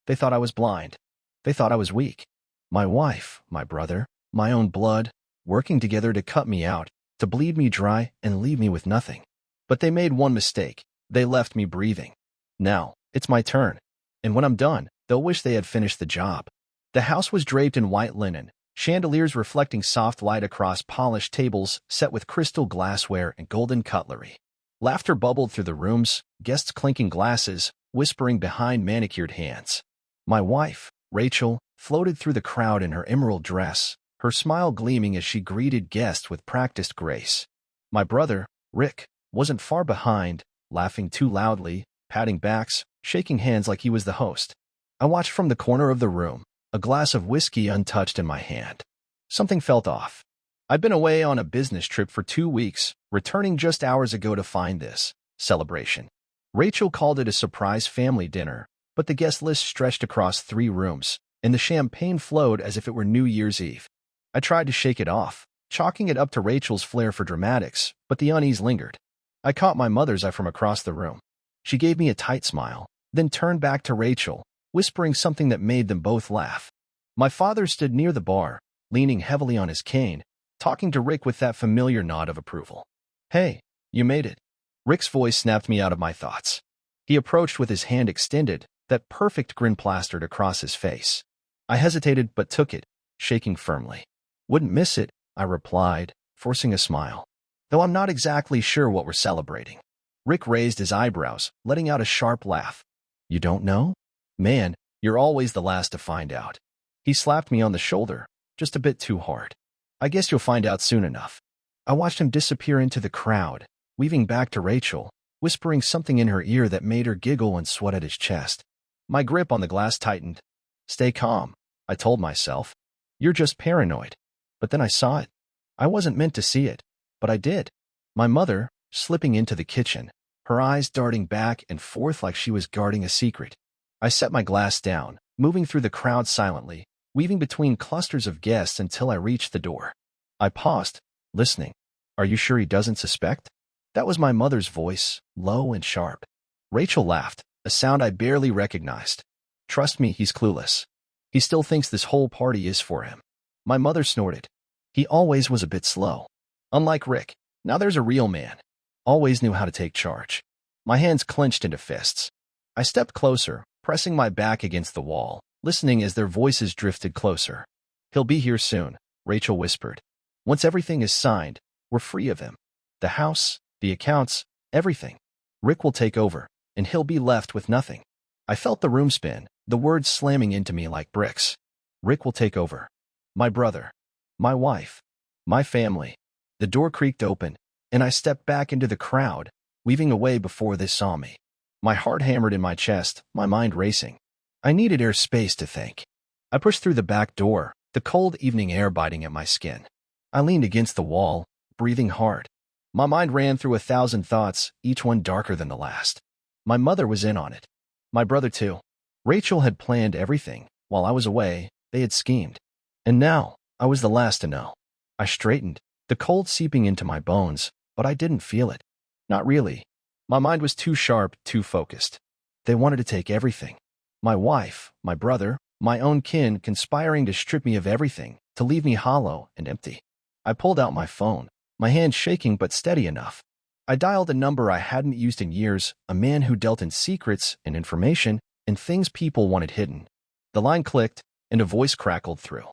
They thought I was blind. They thought I was weak. My wife, my brother, my own blood, working together to cut me out, to bleed me dry and leave me with nothing. But they made one mistake. They left me breathing. Now, it's my turn. And when I'm done, they'll wish they had finished the job. The house was draped in white linen, chandeliers reflecting soft light across polished tables set with crystal glassware and golden cutlery. Laughter bubbled through the rooms, guests clinking glasses, whispering behind manicured hands. My wife, Rachel, floated through the crowd in her emerald dress, her smile gleaming as she greeted guests with practiced grace. My brother, Rick, wasn't far behind, laughing too loudly, patting backs, shaking hands like he was the host. I watched from the corner of the room, a glass of whiskey untouched in my hand. Something felt off. I'd been away on a business trip for 2 weeks, returning just hours ago to find this celebration. Rachel called it a surprise family dinner, but the guest list stretched across 3 rooms, and the champagne flowed as if it were New Year's Eve. I tried to shake it off, chalking it up to Rachel's flair for dramatics, but the unease lingered. I caught my mother's eye from across the room. She gave me a tight smile, then turned back to Rachel, whispering something that made them both laugh. My father stood near the bar, leaning heavily on his cane, talking to Rick with that familiar nod of approval. "Hey, you made it." Rick's voice snapped me out of my thoughts. He approached with his hand extended, that perfect grin plastered across his face. I hesitated but took it, shaking firmly. "Wouldn't miss it," I replied, forcing a smile. "Though I'm not exactly sure what we're celebrating." Rick raised his eyebrows, letting out a sharp laugh. "You don't know? Man, you're always the last to find out." He slapped me on the shoulder, just a bit too hard. "I guess you'll find out soon enough." I watched him disappear into the crowd, weaving back to Rachel, whispering something in her ear that made her giggle and sweat at his chest. My grip on the glass tightened. "Stay calm," I told myself. "You're just paranoid." But then I saw it. I wasn't meant to see it, but I did. My mother, slipping into the kitchen, her eyes darting back and forth like she was guarding a secret. I set my glass down, moving through the crowd silently, weaving between clusters of guests until I reached the door. I paused, listening. "Are you sure he doesn't suspect?" That was my mother's voice, low and sharp. Rachel laughed, a sound I barely recognized. "Trust me, he's clueless. He still thinks this whole party is for him." My mother snorted. "He always was a bit slow. Unlike Rick, now there's a real man. Always knew how to take charge." My hands clenched into fists. I stepped closer, pressing my back against the wall, listening as their voices drifted closer. "He'll be here soon," Rachel whispered. "Once everything is signed, we're free of him. The house, the accounts, everything. Rick will take over, and he'll be left with nothing." I felt the room spin, the words slamming into me like bricks. Rick will take over. My brother. My wife. My family. The door creaked open, and I stepped back into the crowd, weaving away before they saw me. My heart hammered in my chest, my mind racing. I needed air space to think. I pushed through the back door, the cold evening air biting at my skin. I leaned against the wall, breathing hard. My mind ran through 1,000 thoughts, each one darker than the last. My mother was in on it. My brother too. Rachel had planned everything. While I was away, they had schemed. And now, I was the last to know. I straightened, the cold seeping into my bones, but I didn't feel it. Not really. My mind was too sharp, too focused. They wanted to take everything. My wife, my brother, my own kin conspiring to strip me of everything, to leave me hollow and empty. I pulled out my phone, my hand shaking but steady enough. I dialed a number I hadn't used in years, a man who dealt in secrets and information and things people wanted hidden. The line clicked, and a voice crackled through.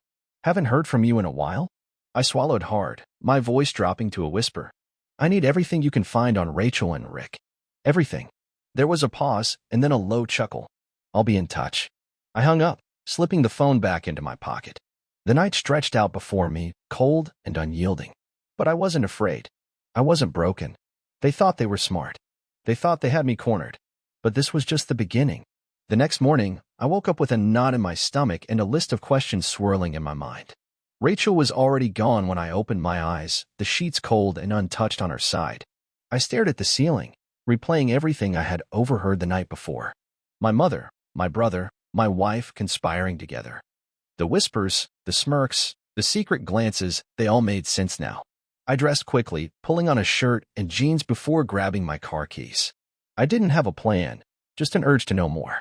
"Haven't heard from you in a while?" I swallowed hard, my voice dropping to a whisper. "I need everything you can find on Rachel and Rick. Everything." There was a pause, and then a low chuckle. "I'll be in touch." I hung up, slipping the phone back into my pocket. The night stretched out before me, cold and unyielding. But I wasn't afraid. I wasn't broken. They thought they were smart. They thought they had me cornered. But this was just the beginning. The next morning, I woke up with a knot in my stomach and a list of questions swirling in my mind. Rachel was already gone when I opened my eyes, the sheets cold and untouched on her side. I stared at the ceiling, replaying everything I had overheard the night before. My mother, my brother, my wife conspiring together. The whispers, the smirks, the secret glances, they all made sense now. I dressed quickly, pulling on a shirt and jeans before grabbing my car keys. I didn't have a plan, just an urge to know more.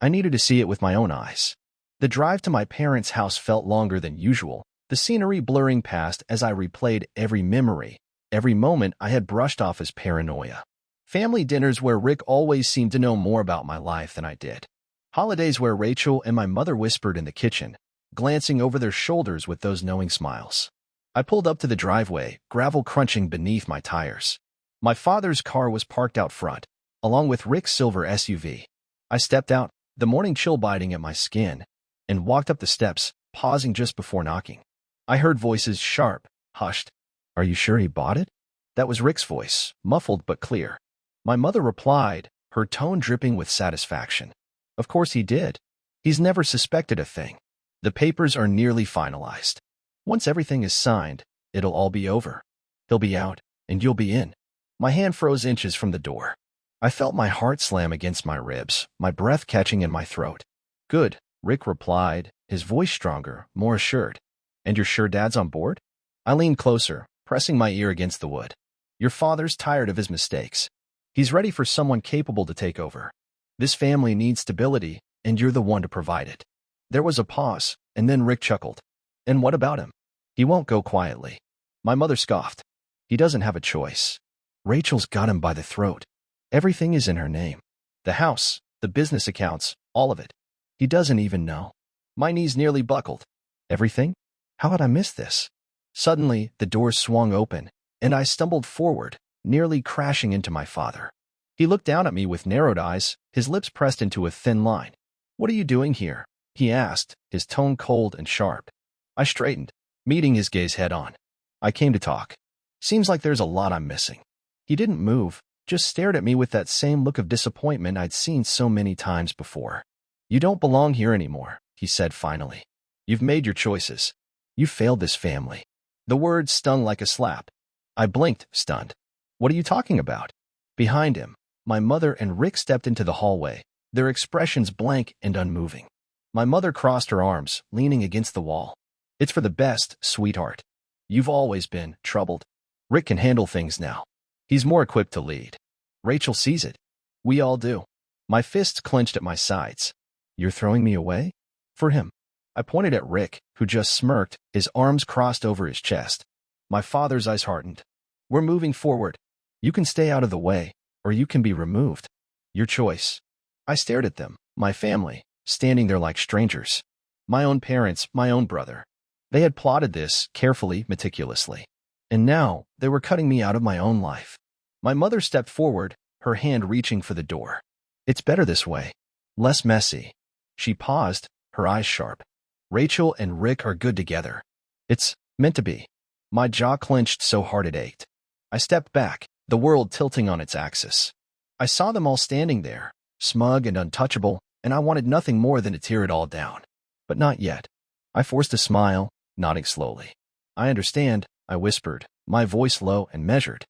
I needed to see it with my own eyes. The drive to my parents' house felt longer than usual, the scenery blurring past as I replayed every memory, every moment I had brushed off as paranoia. Family dinners where Rick always seemed to know more about my life than I did. Holidays where Rachel and my mother whispered in the kitchen, glancing over their shoulders with those knowing smiles. I pulled up to the driveway, gravel crunching beneath my tires. My father's car was parked out front, along with Rick's silver SUV. I stepped out, the morning chill biting at my skin, and walked up the steps, pausing just before knocking. I heard voices sharp, hushed. "Are you sure he bought it?" That was Rick's voice, muffled but clear. My mother replied, her tone dripping with satisfaction. "Of course he did. He's never suspected a thing. The papers are nearly finalized. Once everything is signed, it'll all be over. He'll be out, and you'll be in." My hand froze inches from the door. I felt my heart slam against my ribs, my breath catching in my throat. "Good," Rick replied, his voice stronger, more assured. "And you're sure Dad's on board?" I leaned closer, pressing my ear against the wood. "Your father's tired of his mistakes. He's ready for someone capable to take over. This family needs stability, and you're the one to provide it." There was a pause, and then Rick chuckled. "And what about him? He won't go quietly." My mother scoffed. "He doesn't have a choice. Rachel's got him by the throat. Everything is in her name. The house, the business accounts, all of it. He doesn't even know." My knees nearly buckled. Everything? How had I missed this? Suddenly, the door swung open, and I stumbled forward, nearly crashing into my father. He looked down at me with narrowed eyes, his lips pressed into a thin line. "What are you doing here?" he asked, his tone cold and sharp. I straightened, meeting his gaze head-on. "I came to talk. Seems like there's a lot I'm missing." He didn't move, just stared at me with that same look of disappointment I'd seen so many times before. "You don't belong here anymore," he said finally. "You've made your choices. You failed this family." The words stung like a slap. I blinked, stunned. "What are you talking about?" Behind him, my mother and Rick stepped into the hallway, their expressions blank and unmoving. My mother crossed her arms, leaning against the wall. "It's for the best, sweetheart. You've always been troubled. Rick can handle things now. He's more equipped to lead. Rachel sees it. We all do." My fists clenched at my sides. "You're throwing me away?" "For him." I pointed at Rick, who just smirked, his arms crossed over his chest. My father's eyes hardened. "We're moving forward. You can stay out of the way, or you can be removed. Your choice." I stared at them, my family, standing there like strangers. My own parents, my own brother. They had plotted this, carefully, meticulously. And now, they were cutting me out of my own life. My mother stepped forward, her hand reaching for the door. "It's better this way. Less messy." She paused, her eyes sharp. "Rachel and Rick are good together. It's meant to be." My jaw clenched so hard it ached. I stepped back, the world tilting on its axis. I saw them all standing there, smug and untouchable, and I wanted nothing more than to tear it all down. But not yet. I forced a smile, nodding slowly. "I understand," I whispered, my voice low and measured.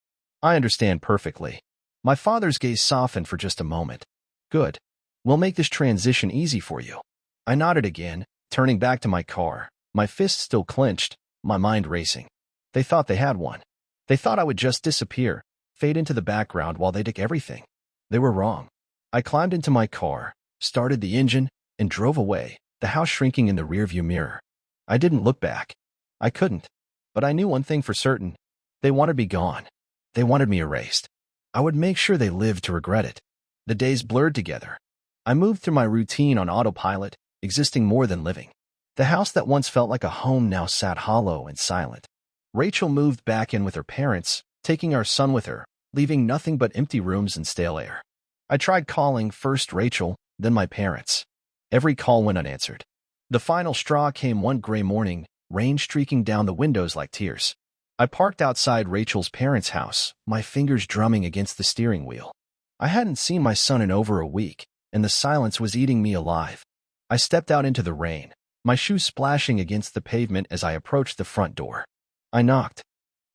"I understand perfectly." My father's gaze softened for just a moment. "Good. We'll make this transition easy for you." I nodded again, turning back to my car, my fists still clenched, my mind racing. They thought they had one. They thought I would just disappear, fade into the background while they took everything. They were wrong. I climbed into my car, started the engine, and drove away, the house shrinking in the rearview mirror. I didn't look back. I couldn't. But I knew one thing for certain. They wanted me gone. They wanted me erased. I would make sure they lived to regret it. The days blurred together. I moved through my routine on autopilot, existing more than living. The house that once felt like a home now sat hollow and silent. Rachel moved back in with her parents, taking our son with her, leaving nothing but empty rooms and stale air. I tried calling first Rachel, then my parents. Every call went unanswered. The final straw came one gray morning, rain streaking down the windows like tears. I parked outside Rachel's parents' house, my fingers drumming against the steering wheel. I hadn't seen my son in over a week, and the silence was eating me alive. I stepped out into the rain, my shoes splashing against the pavement as I approached the front door. I knocked.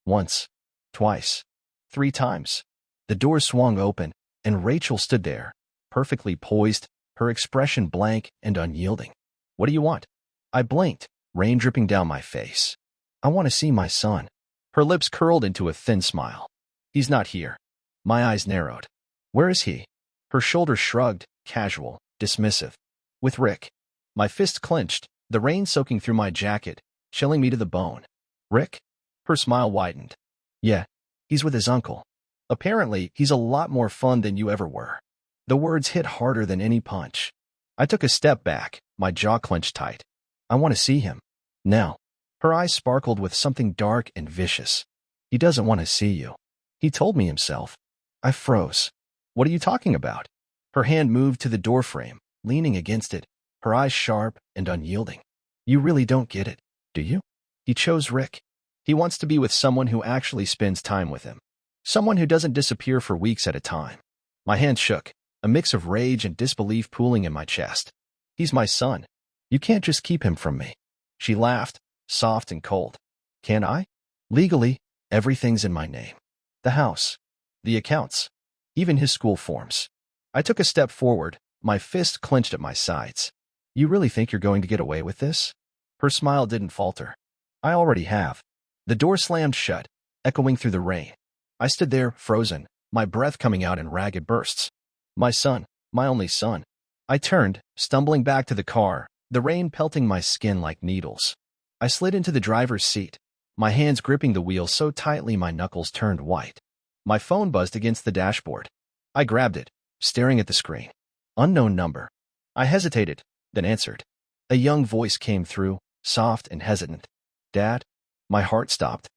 Once. Twice. 3 times. The door swung open, and Rachel stood there, perfectly poised, her expression blank and unyielding. "What do you want?" I blinked, rain dripping down my face. "I want to see my son." Her lips curled into a thin smile. "He's not here." My eyes narrowed. "Where is he?" Her shoulders shrugged, casual, dismissive. With Rick. My fist clenched, the rain soaking through my jacket, chilling me to the bone. Rick? Her smile widened. Yeah, he's with his uncle. Apparently, he's a lot more fun than you ever were. The words hit harder than any punch. I took a step back, my jaw clenched tight. I want to see him. Now. Her eyes sparkled with something dark and vicious. He doesn't want to see you. He told me himself. I froze. What are you talking about? Her hand moved to the doorframe, leaning against it, her eyes sharp and unyielding. You really don't get it, do you? He chose Rick. He wants to be with someone who actually spends time with him. Someone who doesn't disappear for weeks at a time. My hand shook, a mix of rage and disbelief pooling in my chest. He's my son. You can't just keep him from me. She laughed, soft and cold. Can I? Legally, everything's in my name. The house, the accounts, even his school forms. I took a step forward, my fist clenched at my sides. You really think you're going to get away with this? Her smile didn't falter. I already have. The door slammed shut, echoing through the rain. I stood there, frozen, my breath coming out in ragged bursts. My son, my only son. I turned, stumbling back to the car, the rain pelting my skin like needles. I slid into the driver's seat, my hands gripping the wheel so tightly my knuckles turned white. My phone buzzed against the dashboard. I grabbed it, staring at the screen. Unknown number. I hesitated, then answered. A young voice came through, soft and hesitant. Dad? My heart stopped.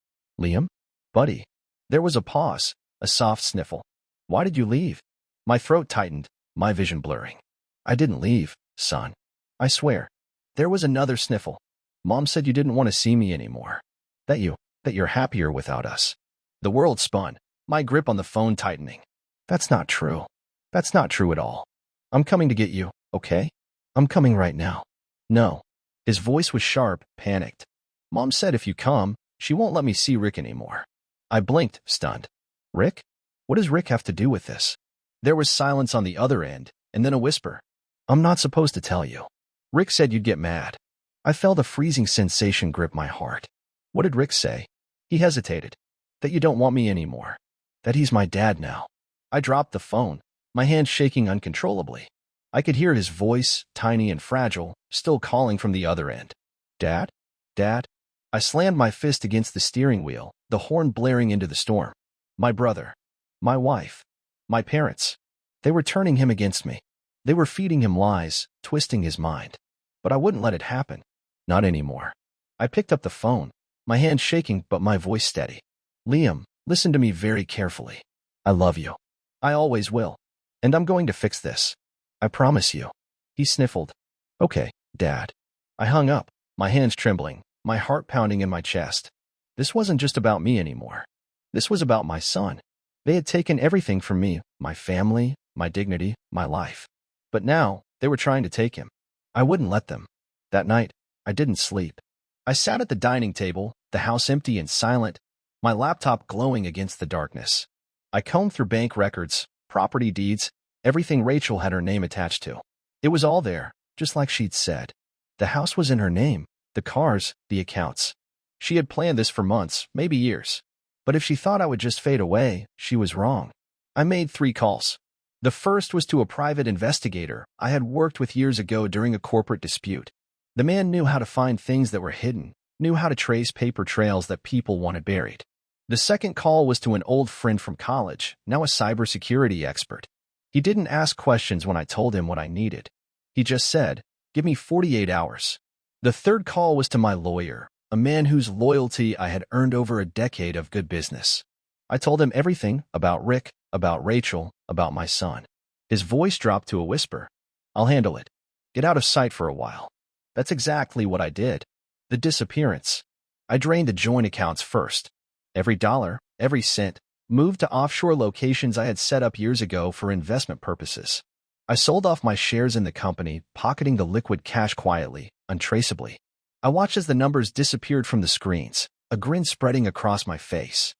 Liam? Buddy? There was a pause, a soft sniffle. Why did you leave? My throat tightened, my vision blurring. I didn't leave, son. I swear. There was another sniffle. Mom said you didn't want to see me anymore. That you're happier without us. The world spun, my grip on the phone tightening. That's not true. That's not true at all. I'm coming to get you, okay? I'm coming right now. No. His voice was sharp, panicked. Mom said if you come, she won't let me see Rick anymore. I blinked, stunned. Rick? What does Rick have to do with this? There was silence on the other end, and then a whisper. I'm not supposed to tell you. Rick said you'd get mad. I felt a freezing sensation grip my heart. What did Rick say? He hesitated. That you don't want me anymore. That he's my dad now. I dropped the phone, my hand shaking uncontrollably. I could hear his voice, tiny and fragile, still calling from the other end. Dad? Dad? I slammed my fist against the steering wheel, the horn blaring into the storm. My brother. My wife. My parents. They were turning him against me. They were feeding him lies, twisting his mind. But I wouldn't let it happen. Not anymore. I picked up the phone, my hand shaking but my voice steady. Liam, listen to me very carefully. I love you. I always will. And I'm going to fix this. I promise you. He sniffled. Okay, Dad. I hung up, my hands trembling, my heart pounding in my chest. This wasn't just about me anymore. This was about my son. They had taken everything from me, my family, my dignity, my life. But now, they were trying to take him. I wouldn't let them. That night, I didn't sleep. I sat at the dining table, the house empty and silent, my laptop glowing against the darkness. I combed through bank records, property deeds, everything Rachel had her name attached to. It was all there, just like she'd said. The house was in her name, the cars, the accounts. She had planned this for months, maybe years. But if she thought I would just fade away, she was wrong. I made 3 calls. The first was to a private investigator I had worked with years ago during a corporate dispute. The man knew how to find things that were hidden, knew how to trace paper trails that people wanted buried. The second call was to an old friend from college, now a cybersecurity expert. He didn't ask questions when I told him what I needed. He just said, give me 48 hours. The third call was to my lawyer, a man whose loyalty I had earned over a decade of good business. I told him everything about Rick, about Rachel, about my son. His voice dropped to a whisper. I'll handle it. Get out of sight for a while. That's exactly what I did. The disappearance. I drained the joint accounts first. Every dollar, every cent, moved to offshore locations I had set up years ago for investment purposes. I sold off my shares in the company, pocketing the liquid cash quietly, untraceably. I watched as the numbers disappeared from the screens, a grin spreading across my face.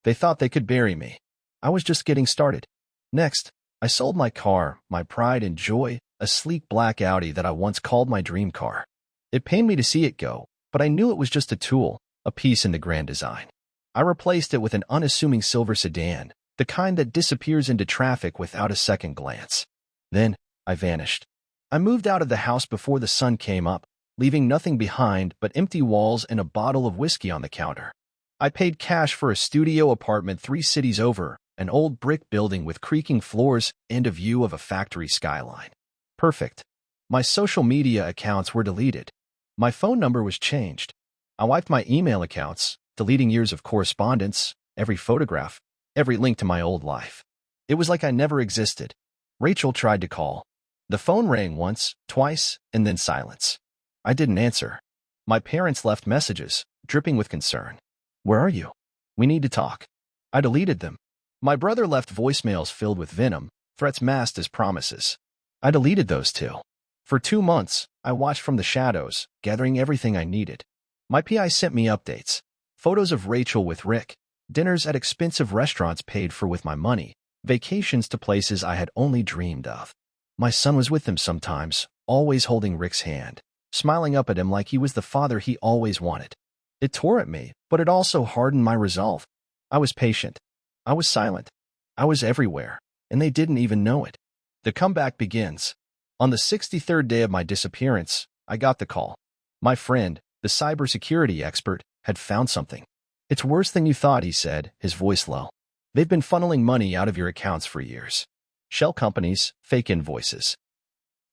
They thought they could bury me. I was just getting started. Next, I sold my car, my pride and joy, a sleek black Audi that I once called my dream car. It pained me to see it go, but I knew it was just a tool, a piece in the grand design. I replaced it with an unassuming silver sedan, the kind that disappears into traffic without a second glance. Then, I vanished. I moved out of the house before the sun came up, leaving nothing behind but empty walls and a bottle of whiskey on the counter. I paid cash for a studio apartment 3 cities over, an old brick building with creaking floors and a view of a factory skyline. Perfect. My social media accounts were deleted. My phone number was changed. I wiped my email accounts, deleting years of correspondence, every photograph, every link to my old life. It was like I never existed. Rachel tried to call. The phone rang once, twice, and then silence. I didn't answer. My parents left messages, dripping with concern. "Where are you? We need to talk." I deleted them. My brother left voicemails filled with venom, threats masked as promises. I deleted those too. For 2 months, I watched from the shadows, gathering everything I needed. My PI sent me updates, photos of Rachel with Rick, dinners at expensive restaurants paid for with my money, vacations to places I had only dreamed of. My son was with them sometimes, always holding Rick's hand, smiling up at him like he was the father he always wanted. It tore at me, but it also hardened my resolve. I was patient. I was silent. I was everywhere, and they didn't even know it. The comeback begins. On the 63rd day of my disappearance, I got the call. My friend, the cybersecurity expert, had found something. "It's worse than you thought," he said, his voice low. "They've been funneling money out of your accounts for years. Shell companies, fake invoices.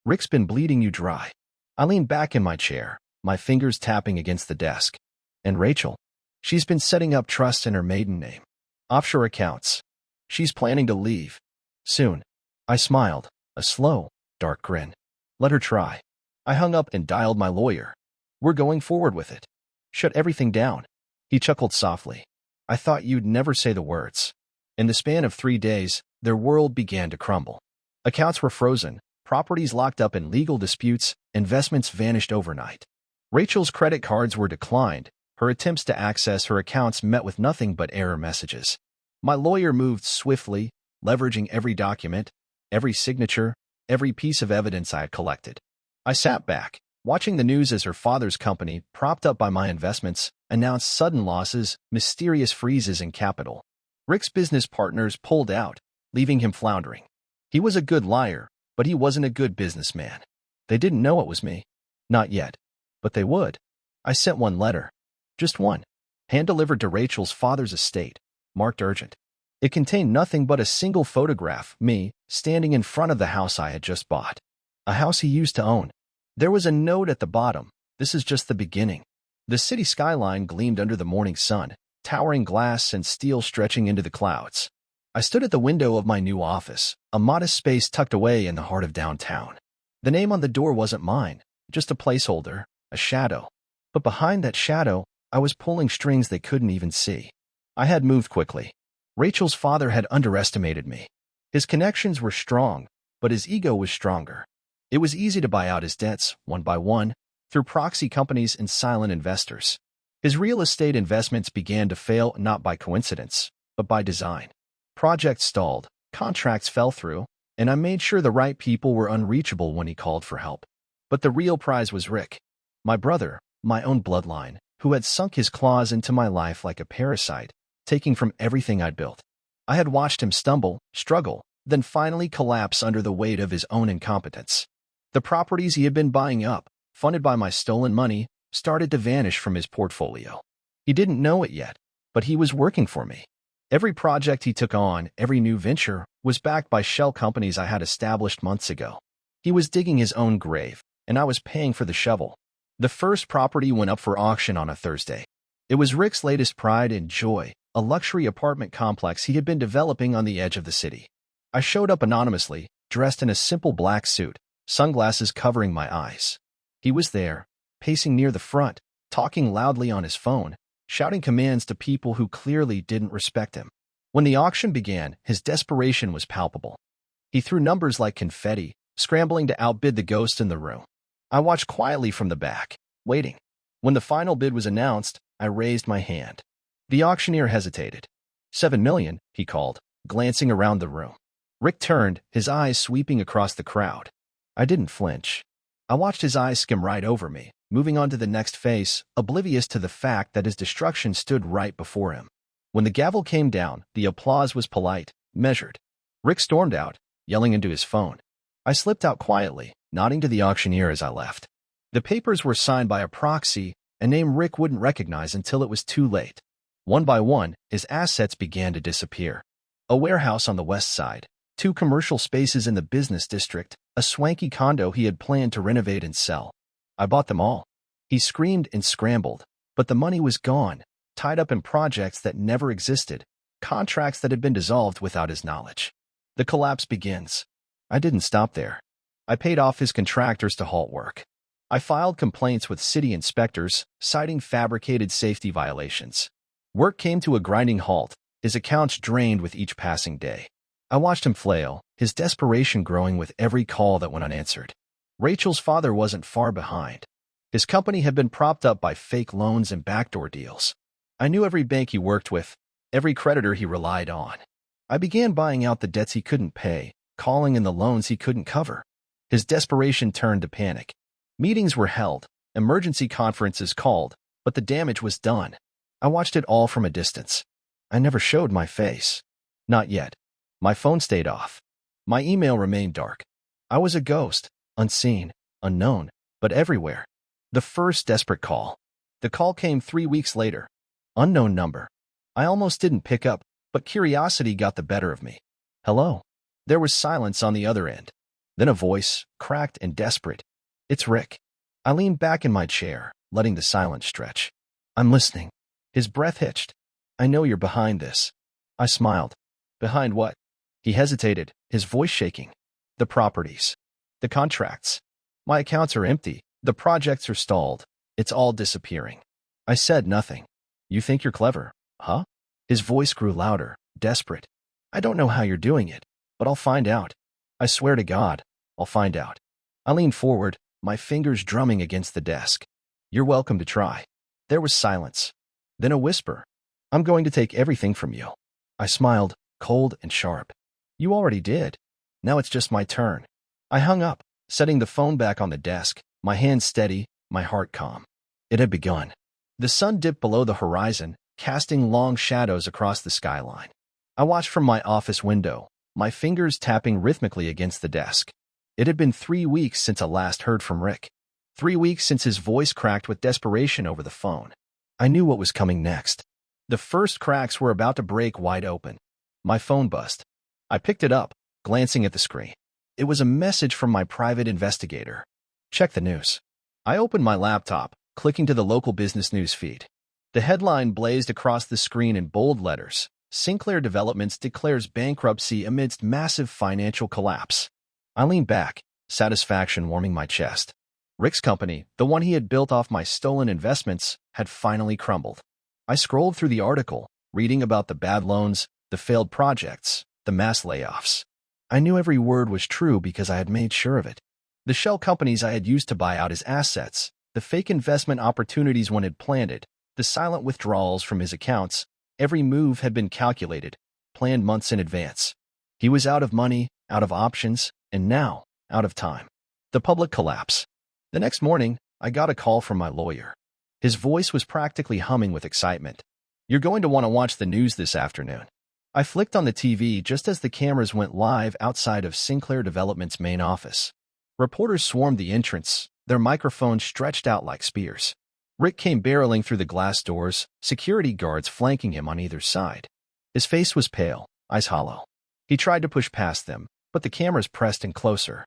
Rick's been bleeding you dry." I leaned back in my chair, my fingers tapping against the desk. "And Rachel? She's been setting up trusts in her maiden name. Offshore accounts. She's planning to leave. Soon." I smiled, a slow, dark grin. "Let her try." I hung up and dialed my lawyer. "We're going forward with it. Shut everything down." He chuckled softly. "I thought you'd never say the words." In the span of 3 days, their world began to crumble. Accounts were frozen, properties locked up in legal disputes, investments vanished overnight. Rachel's credit cards were declined. Her attempts to access her accounts met with nothing but error messages. My lawyer moved swiftly, leveraging every document, every signature, every piece of evidence I had collected. I sat back, watching the news as her father's company, propped up by my investments, announced sudden losses, mysterious freezes in capital. Rick's business partners pulled out, leaving him floundering. He was a good liar, but he wasn't a good businessman. They didn't know it was me. Not yet. But they would. I sent one letter. Just one. Hand-delivered to Rachel's father's estate, marked urgent. It contained nothing but a single photograph, me, standing in front of the house I had just bought. A house he used to own. There was a note at the bottom. "This is just the beginning." The city skyline gleamed under the morning sun, towering glass and steel stretching into the clouds. I stood at the window of my new office, a modest space tucked away in the heart of downtown. The name on the door wasn't mine, just a placeholder, a shadow. But behind that shadow, I was pulling strings they couldn't even see. I had moved quickly. Rachel's father had underestimated me. His connections were strong, but his ego was stronger. It was easy to buy out his debts, one by one, through proxy companies and silent investors. His real estate investments began to fail not by coincidence, but by design. Projects stalled, contracts fell through, and I made sure the right people were unreachable when he called for help. But the real prize was Rick, my brother, my own bloodline, who had sunk his claws into my life like a parasite, taking from everything I'd built. I had watched him stumble, struggle, then finally collapse under the weight of his own incompetence. The properties he had been buying up, funded by my stolen money, started to vanish from his portfolio. He didn't know it yet, but he was working for me. Every project he took on, every new venture, was backed by shell companies I had established months ago. He was digging his own grave, and I was paying for the shovel. The first property went up for auction on a Thursday. It was Rick's latest pride and joy, a luxury apartment complex he had been developing on the edge of the city. I showed up anonymously, dressed in a simple black suit, sunglasses covering my eyes. He was there, pacing near the front, talking loudly on his phone, shouting commands to people who clearly didn't respect him. When the auction began, his desperation was palpable. He threw numbers like confetti, scrambling to outbid the ghost in the room. I watched quietly from the back, waiting. When the final bid was announced, I raised my hand. The auctioneer hesitated. "7 million, he called, glancing around the room. Rick turned, his eyes sweeping across the crowd. I didn't flinch. I watched his eyes skim right over me, moving on to the next face, oblivious to the fact that his destruction stood right before him. When the gavel came down, the applause was polite, measured. Rick stormed out, yelling into his phone. I slipped out quietly, nodding to the auctioneer as I left. The papers were signed by a proxy, a name Rick wouldn't recognize until it was too late. One by one, his assets began to disappear. A warehouse on the west side, 2 commercial spaces in the business district, a swanky condo he had planned to renovate and sell. I bought them all. He screamed and scrambled, but the money was gone, tied up in projects that never existed, contracts that had been dissolved without his knowledge. The collapse begins. I didn't stop there. I paid off his contractors to halt work. I filed complaints with city inspectors, citing fabricated safety violations. Work came to a grinding halt, his accounts drained with each passing day. I watched him flail, his desperation growing with every call that went unanswered. Rachel's father wasn't far behind. His company had been propped up by fake loans and backdoor deals. I knew every bank he worked with, every creditor he relied on. I began buying out the debts he couldn't pay, calling in the loans he couldn't cover. His desperation turned to panic. Meetings were held, emergency conferences called, but the damage was done. I watched it all from a distance. I never showed my face. Not yet. My phone stayed off. My email remained dark. I was a ghost, unseen, unknown, but everywhere. The first desperate call. The call came 3 weeks later. Unknown number. I almost didn't pick up, but curiosity got the better of me. Hello? There was silence on the other end. Then a voice, cracked and desperate. It's Rick. I leaned back in my chair, letting the silence stretch. I'm listening. His breath hitched. I know you're behind this. I smiled. Behind what? He hesitated, his voice shaking. The properties. The contracts. My accounts are empty. The projects are stalled. It's all disappearing. I said nothing. You think you're clever, huh? His voice grew louder, desperate. I don't know how you're doing it, but I'll find out. I swear to God, I'll find out. I leaned forward, my fingers drumming against the desk. You're welcome to try. There was silence. Then a whisper. I'm going to take everything from you. I smiled, cold and sharp. You already did. Now it's just my turn. I hung up, setting the phone back on the desk, my hands steady, my heart calm. It had begun. The sun dipped below the horizon, casting long shadows across the skyline. I watched from my office window, my fingers tapping rhythmically against the desk. It had been 3 weeks since I last heard from Rick. 3 weeks since his voice cracked with desperation over the phone. I knew what was coming next. The first cracks were about to break wide open. My phone buzzed. I picked it up, glancing at the screen. It was a message from my private investigator. Check the news. I opened my laptop, clicking to the local business news feed. The headline blazed across the screen in bold letters. Sinclair Developments declares bankruptcy amidst massive financial collapse. I leaned back, satisfaction warming my chest. Rick's company, the one he had built off my stolen investments, had finally crumbled. I scrolled through the article, reading about the bad loans, the failed projects, the mass layoffs. I knew every word was true because I had made sure of it. The shell companies I had used to buy out his assets, the fake investment opportunities one had planted, the silent withdrawals from his accounts, every move had been calculated, planned months in advance. He was out of money, out of options, and now, out of time. The public collapse. The next morning, I got a call from my lawyer. His voice was practically humming with excitement. You're going to want to watch the news this afternoon. I flicked on the TV just as the cameras went live outside of Sinclair Development's main office. Reporters swarmed the entrance, their microphones stretched out like spears. Rick came barreling through the glass doors, security guards flanking him on either side. His face was pale, eyes hollow. He tried to push past them, but the cameras pressed in closer.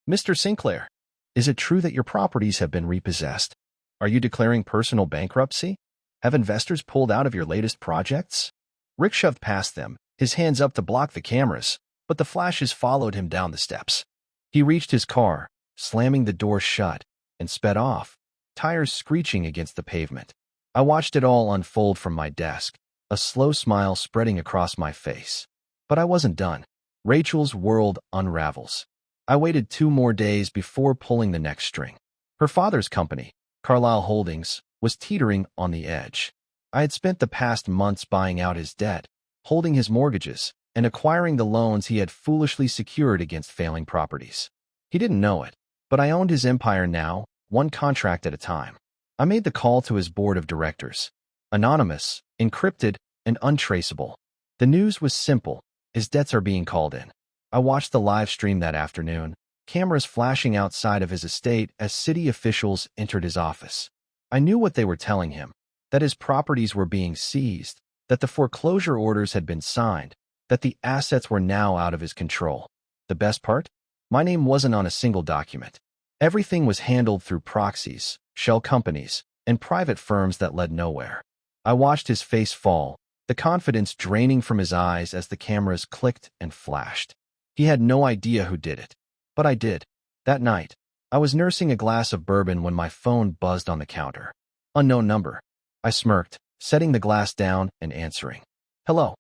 Mr. Sinclair, is it true that your properties have been repossessed? Are you declaring personal bankruptcy? Have investors pulled out of your latest projects? Rick shoved past them, his hands up to block the cameras, but the flashes followed him down the steps. He reached his car, slamming the door shut, and sped off, tires screeching against the pavement. I watched it all unfold from my desk, a slow smile spreading across my face. But I wasn't done. Rachel's world unravels. I waited 2 more days before pulling the next string. Her father's company, Carlyle Holdings, was teetering on the edge. I had spent the past months buying out his debt, holding his mortgages, and acquiring the loans he had foolishly secured against failing properties. He didn't know it, but I owned his empire now, one contract at a time. I made the call to his board of directors. Anonymous, encrypted, and untraceable. The news was simple. His debts are being called in. I watched the live stream that afternoon, cameras flashing outside of his estate as city officials entered his office. I knew what they were telling him, that his properties were being seized, that the foreclosure orders had been signed, that the assets were now out of his control. The best part? My name wasn't on a single document. Everything was handled through proxies, shell companies, and private firms that led nowhere. I watched his face fall, the confidence draining from his eyes as the cameras clicked and flashed. He had no idea who did it. But I did. That night, I was nursing a glass of bourbon when my phone buzzed on the counter. Unknown number. I smirked, setting the glass down and answering. Hello.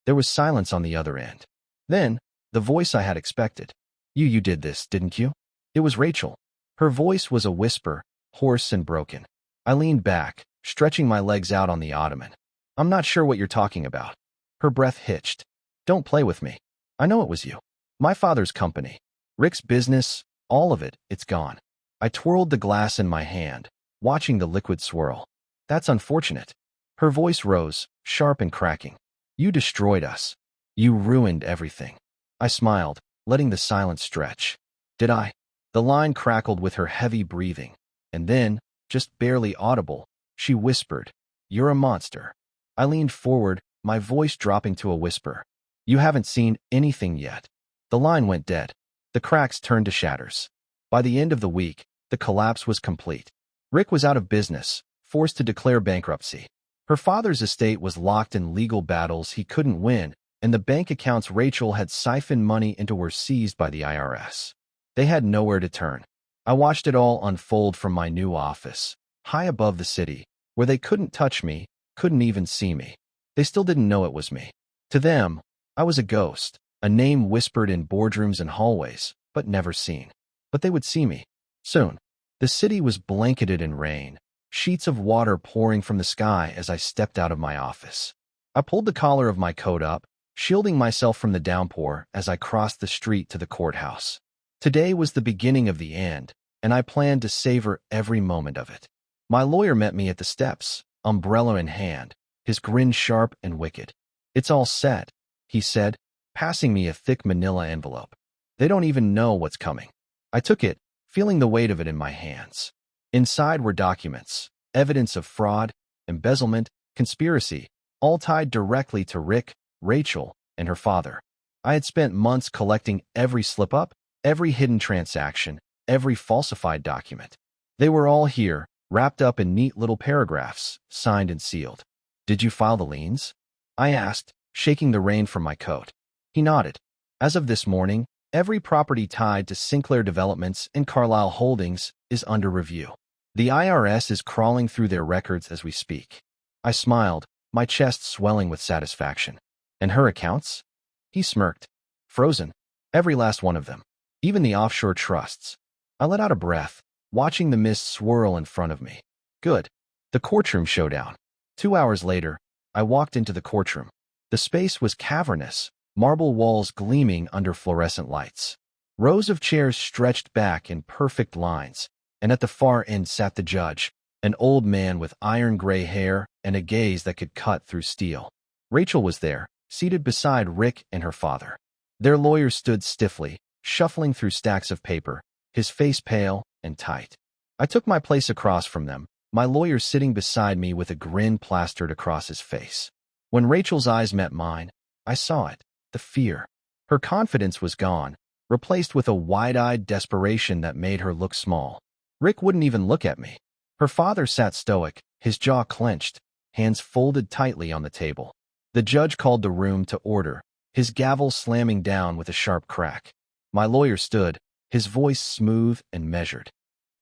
There was silence on the other end. Then, the voice I had expected. You did this, didn't you? It was Rachel. Her voice was a whisper, hoarse and broken. I leaned back, stretching my legs out on the ottoman. I'm not sure what you're talking about. Her breath hitched. Don't play with me. I know it was you. My father's company. Rick's business, all of it, it's gone. I twirled the glass in my hand, watching the liquid swirl. That's unfortunate. Her voice rose, sharp and cracking. You destroyed us. You ruined everything. I smiled, letting the silence stretch. Did I? The line crackled with her heavy breathing. And then, just barely audible, she whispered, You're a monster. I leaned forward, my voice dropping to a whisper. You haven't seen anything yet. The line went dead. The cracks turned to shatters. By the end of the week, the collapse was complete. Rick was out of business, forced to declare bankruptcy. Her father's estate was locked in legal battles he couldn't win, and the bank accounts Rachel had siphoned money into were seized by the IRS. They had nowhere to turn. I watched it all unfold from my new office, high above the city, where they couldn't touch me, couldn't even see me. They still didn't know it was me. To them, I was a ghost, a name whispered in boardrooms and hallways, but never seen. But they would see me. Soon. The city was blanketed in rain, sheets of water pouring from the sky as I stepped out of my office. I pulled the collar of my coat up, shielding myself from the downpour as I crossed the street to the courthouse. Today was the beginning of the end, and I planned to savor every moment of it. My lawyer met me at the steps, umbrella in hand, his grin sharp and wicked. It's all set, he said, passing me a thick manila envelope. They don't even know what's coming. I took it, feeling the weight of it in my hands. Inside were documents, evidence of fraud, embezzlement, conspiracy, all tied directly to Rick, Rachel, and her father. I had spent months collecting every slip-up, every hidden transaction, every falsified document. They were all here, wrapped up in neat little paragraphs, signed and sealed. Did you file the liens? I asked, shaking the rain from my coat. He nodded. As of this morning, every property tied to Sinclair Developments and Carlyle Holdings is under review. The IRS is crawling through their records as we speak. I smiled, my chest swelling with satisfaction. And her accounts? He smirked. Frozen. Every last one of them. Even the offshore trusts. I let out a breath, watching the mist swirl in front of me. Good. The courtroom showdown. 2 hours later, I walked into the courtroom. The space was cavernous, marble walls gleaming under fluorescent lights. Rows of chairs stretched back in perfect lines, and at the far end sat the judge, an old man with iron-gray hair and a gaze that could cut through steel. Rachel was there, seated beside Rick and her father. Their lawyer stood stiffly, shuffling through stacks of paper, his face pale and tight. I took my place across from them, my lawyer sitting beside me with a grin plastered across his face. When Rachel's eyes met mine, I saw it, the fear. Her confidence was gone, replaced with a wide-eyed desperation that made her look small. Rick wouldn't even look at me. Her father sat stoic, his jaw clenched, hands folded tightly on the table. The judge called the room to order, his gavel slamming down with a sharp crack. My lawyer stood, his voice smooth and measured.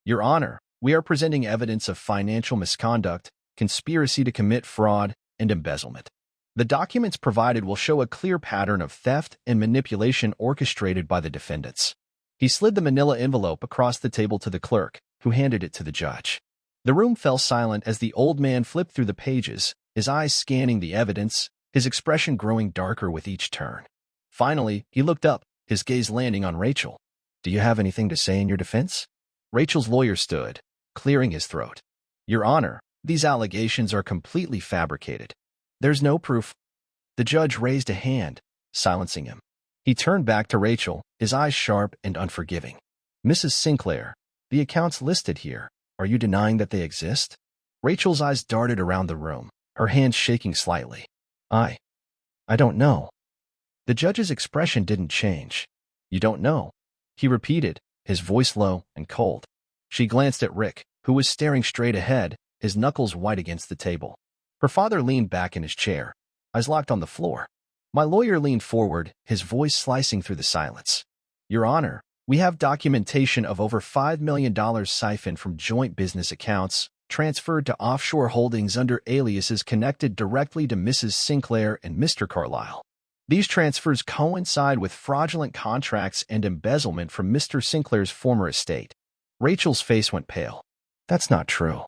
Your Honor, we are presenting evidence of financial misconduct, conspiracy to commit fraud, and embezzlement. The documents provided will show a clear pattern of theft and manipulation orchestrated by the defendants. He slid the manila envelope across the table to the clerk, who handed it to the judge. The room fell silent as the old man flipped through the pages, his eyes scanning the evidence, his expression growing darker with each turn. Finally, he looked up, his gaze landing on Rachel. Do you have anything to say in your defense? Rachel's lawyer stood, clearing his throat. Your Honor, these allegations are completely fabricated. There's no proof. The judge raised a hand, silencing him. He turned back to Rachel, his eyes sharp and unforgiving. Mrs. Sinclair, the accounts listed here, are you denying that they exist? Rachel's eyes darted around the room, her hands shaking slightly. I don't know. The judge's expression didn't change. You don't know, he repeated, his voice low and cold. She glanced at Rick, who was staring straight ahead, his knuckles white against the table. Her father leaned back in his chair, eyes locked on the floor. My lawyer leaned forward, his voice slicing through the silence. Your Honor, we have documentation of over $5 million siphoned from joint business accounts, transferred to offshore holdings under aliases connected directly to Mrs. Sinclair and Mr. Carlyle. These transfers coincide with fraudulent contracts and embezzlement from Mr. Sinclair's former estate. Rachel's face went pale. That's not true.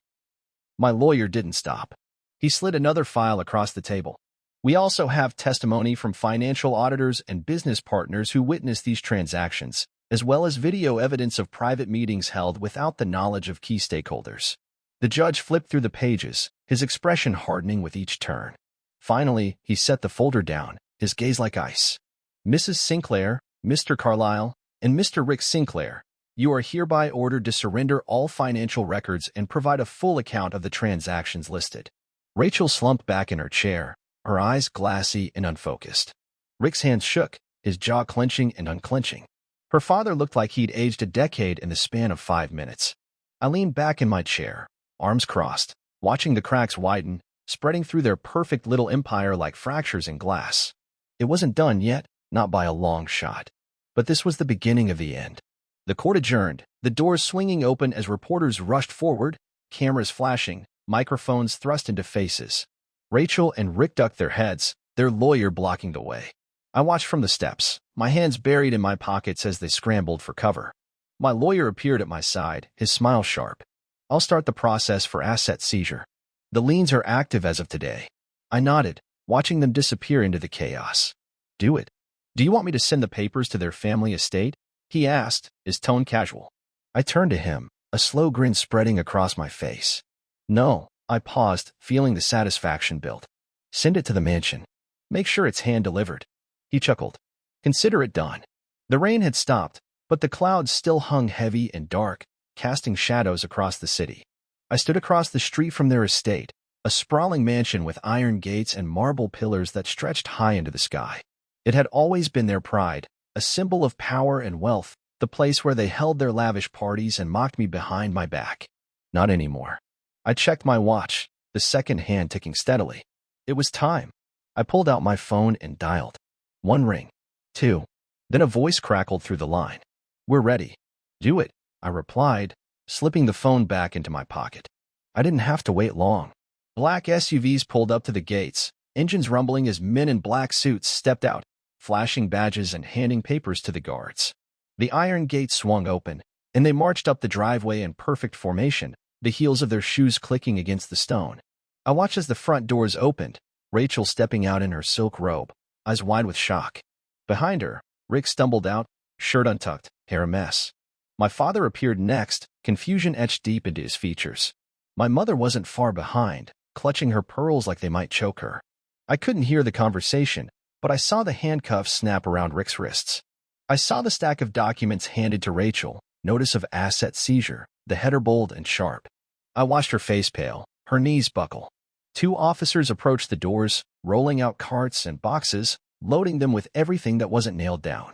My lawyer didn't stop. He slid another file across the table. We also have testimony from financial auditors and business partners who witnessed these transactions, as well as video evidence of private meetings held without the knowledge of key stakeholders. The judge flipped through the pages, his expression hardening with each turn. Finally, he set the folder down, his gaze like ice. Mrs. Sinclair, Mr. Carlyle, and Mr. Rick Sinclair, you are hereby ordered to surrender all financial records and provide a full account of the transactions listed. Rachel slumped back in her chair, her eyes glassy and unfocused. Rick's hands shook, his jaw clenching and unclenching. Her father looked like he'd aged a decade in the span of 5 minutes. I leaned back in my chair, arms crossed, watching the cracks widen, spreading through their perfect little empire like fractures in glass. It wasn't done yet, not by a long shot. But this was the beginning of the end. The court adjourned, the doors swinging open as reporters rushed forward, cameras flashing, microphones thrust into faces. Rachel and Rick ducked their heads, their lawyer blocking the way. I watched from the steps, my hands buried in my pockets as they scrambled for cover. My lawyer appeared at my side, his smile sharp. I'll start the process for asset seizure. The liens are active as of today. I nodded, watching them disappear into the chaos. Do it. Do you want me to send the papers to their family estate? He asked, his tone casual. I turned to him, a slow grin spreading across my face. No, I paused, feeling the satisfaction build. Send it to the mansion. Make sure it's hand-delivered. He chuckled. Consider it done. The rain had stopped, but the clouds still hung heavy and dark, casting shadows across the city. I stood across the street from their estate, a sprawling mansion with iron gates and marble pillars that stretched high into the sky. It had always been their pride, a symbol of power and wealth, the place where they held their lavish parties and mocked me behind my back. Not anymore. I checked my watch, the second hand ticking steadily. It was time. I pulled out my phone and dialed. 1 ring. 2. Then a voice crackled through the line. We're ready. Do it, I replied, slipping the phone back into my pocket. I didn't have to wait long. Black SUVs pulled up to the gates, engines rumbling as men in black suits stepped out, flashing badges and handing papers to the guards. The iron gates swung open, and they marched up the driveway in perfect formation, the heels of their shoes clicking against the stone. I watched as the front doors opened, Rachel stepping out in her silk robe, eyes wide with shock. Behind her, Rick stumbled out, shirt untucked, hair a mess. My father appeared next, confusion etched deep into his features. My mother wasn't far behind, clutching her pearls like they might choke her. I couldn't hear the conversation, but I saw the handcuffs snap around Rick's wrists. I saw the stack of documents handed to Rachel, notice of asset seizure, the header bold and sharp. I watched her face pale, her knees buckle. 2 officers approached the doors, rolling out carts and boxes, loading them with everything that wasn't nailed down.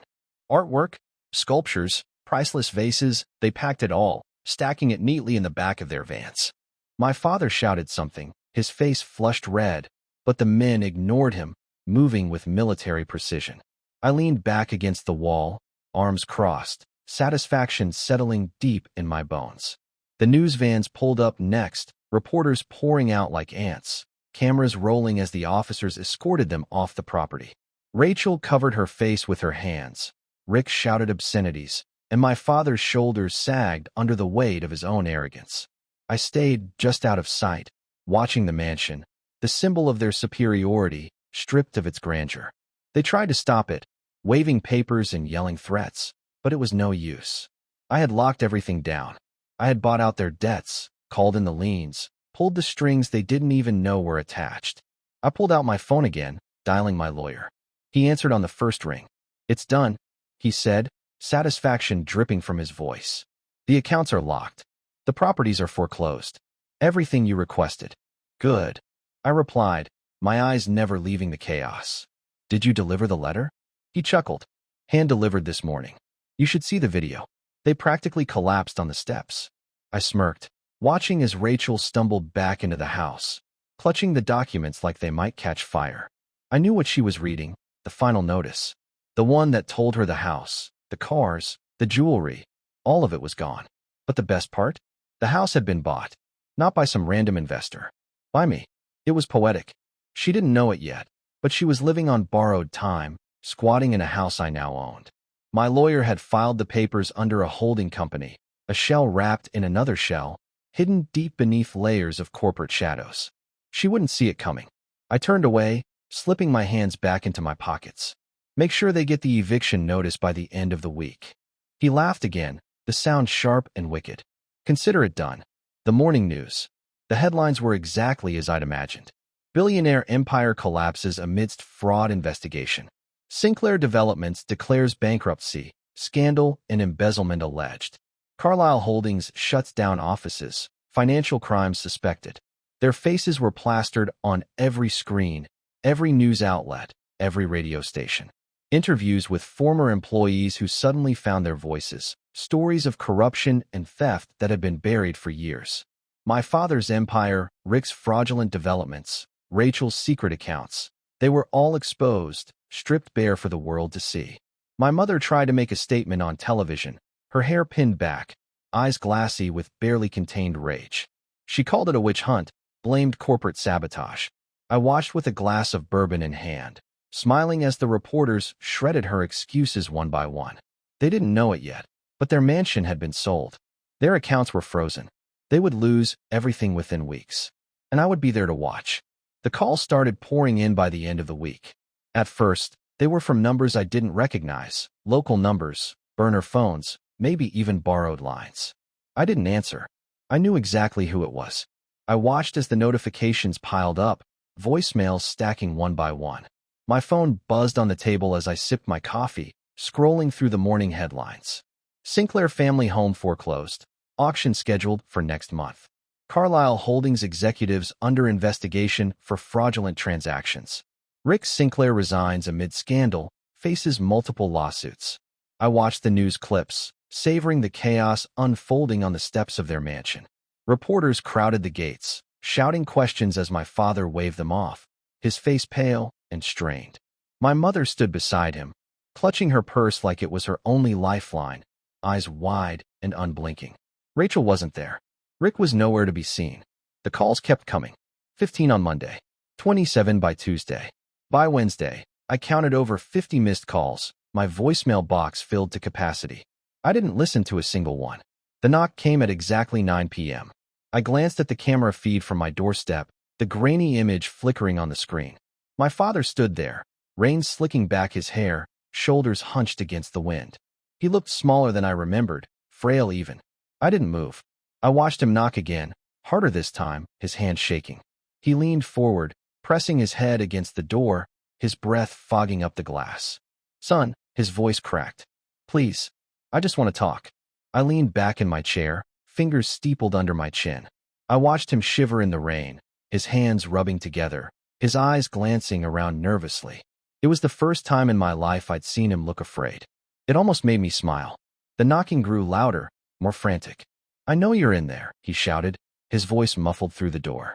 Artwork, sculptures, priceless vases, they packed it all, stacking it neatly in the back of their vans. My father shouted something, his face flushed red, but the men ignored him, moving with military precision. I leaned back against the wall, arms crossed, satisfaction settling deep in my bones. The news vans pulled up next, reporters pouring out like ants, cameras rolling as the officers escorted them off the property. Rachel covered her face with her hands. Rick shouted obscenities, and my father's shoulders sagged under the weight of his own arrogance. I stayed just out of sight, watching the mansion, the symbol of their superiority, stripped of its grandeur. They tried to stop it, waving papers and yelling threats, but it was no use. I had locked everything down. I had bought out their debts, called in the liens, pulled the strings they didn't even know were attached. I pulled out my phone again, dialing my lawyer. He answered on the first ring. It's done, he said, satisfaction dripping from his voice. The accounts are locked. The properties are foreclosed. Everything you requested. Good. I replied, my eyes never leaving the chaos. Did you deliver the letter? He chuckled. Hand-delivered this morning. You should see the video. They practically collapsed on the steps. I smirked, watching as Rachel stumbled back into the house, clutching the documents like they might catch fire. I knew what she was reading, the final notice. The one that told her the house, the cars, the jewelry, all of it was gone. But the best part? The house had been bought. Not by some random investor. By me. It was poetic. She didn't know it yet, but she was living on borrowed time, squatting in a house I now owned. My lawyer had filed the papers under a holding company, a shell wrapped in another shell, hidden deep beneath layers of corporate shadows. She wouldn't see it coming. I turned away, slipping my hands back into my pockets. Make sure they get the eviction notice by the end of the week. He laughed again, the sound sharp and wicked. Consider it done. The morning news. The headlines were exactly as I'd imagined. Billionaire empire collapses amidst fraud investigation. Sinclair Developments declares bankruptcy, scandal and embezzlement alleged. Carlyle Holdings shuts down offices, financial crimes suspected. Their faces were plastered on every screen, every news outlet, every radio station. Interviews with former employees who suddenly found their voices, stories of corruption and theft that had been buried for years. My father's empire, Rick's fraudulent developments, Rachel's secret accounts. They were all exposed, stripped bare for the world to see. My mother tried to make a statement on television, her hair pinned back, eyes glassy with barely contained rage. She called it a witch hunt, blamed corporate sabotage. I watched with a glass of bourbon in hand, smiling as the reporters shredded her excuses one by one. They didn't know it yet, but their mansion had been sold. Their accounts were frozen. They would lose everything within weeks. And I would be there to watch. The calls started pouring in by the end of the week. At first, they were from numbers I didn't recognize, local numbers, burner phones, maybe even borrowed lines. I didn't answer. I knew exactly who it was. I watched as the notifications piled up, voicemails stacking one by one. My phone buzzed on the table as I sipped my coffee, scrolling through the morning headlines. Sinclair family home foreclosed. Auction scheduled for next month. Carlyle Holdings executives under investigation for fraudulent transactions. Rick Sinclair resigns amid scandal, faces multiple lawsuits. I watched the news clips, savoring the chaos unfolding on the steps of their mansion. Reporters crowded the gates, shouting questions as my father waved them off, his face pale and strained. My mother stood beside him, clutching her purse like it was her only lifeline, eyes wide and unblinking. Rachel wasn't there. Rick was nowhere to be seen. The calls kept coming. 15 on Monday, 27 by Tuesday. By Wednesday, I counted over 50 missed calls, my voicemail box filled to capacity. I didn't listen to a single one. The knock came at exactly 9 p.m. I glanced at the camera feed from my doorstep, the grainy image flickering on the screen. My father stood there, reins slicking back his hair, shoulders hunched against the wind. He looked smaller than I remembered, frail even. I didn't move. I watched him knock again, harder this time, his hand shaking. He leaned forward, pressing his head against the door, his breath fogging up the glass. Son, his voice cracked. Please, I just want to talk. I leaned back in my chair, fingers steepled under my chin. I watched him shiver in the rain, his hands rubbing together, his eyes glancing around nervously. It was the first time in my life I'd seen him look afraid. It almost made me smile. The knocking grew louder, more frantic. I know you're in there, he shouted, his voice muffled through the door.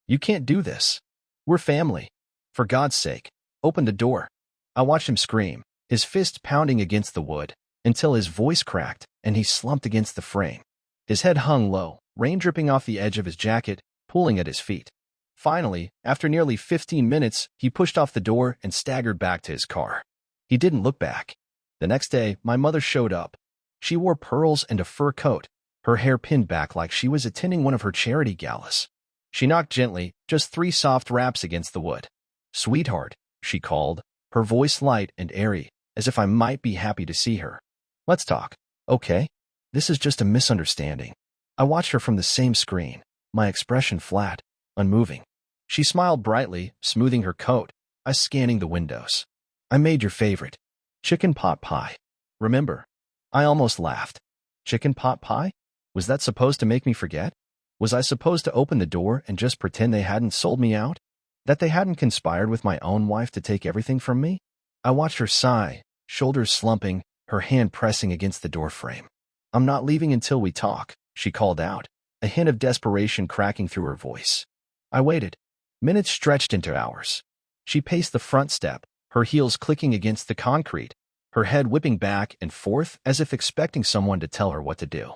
You can't do this. We're family. For God's sake, open the door. I watched him scream, his fist pounding against the wood, until his voice cracked and he slumped against the frame. His head hung low, rain dripping off the edge of his jacket, pooling at his feet. Finally, after nearly 15 minutes, he pushed off the door and staggered back to his car. He didn't look back. The next day, my mother showed up. She wore pearls and a fur coat, her hair pinned back like she was attending one of her charity galas. She knocked gently, just 3 soft raps against the wood. Sweetheart, she called, her voice light and airy, as if I might be happy to see her. Let's talk, okay? This is just a misunderstanding. I watched her from the same screen, my expression flat, unmoving. She smiled brightly, smoothing her coat, I scanning the windows. I made your favorite. Chicken pot pie. Remember? I almost laughed. Chicken pot pie? Was that supposed to make me forget? Was I supposed to open the door and just pretend they hadn't sold me out? That they hadn't conspired with my own wife to take everything from me? I watched her sigh, shoulders slumping, her hand pressing against the doorframe. I'm not leaving until we talk, she called out, a hint of desperation cracking through her voice. I waited. Minutes stretched into hours. She paced the front step, her heels clicking against the concrete, her head whipping back and forth as if expecting someone to tell her what to do.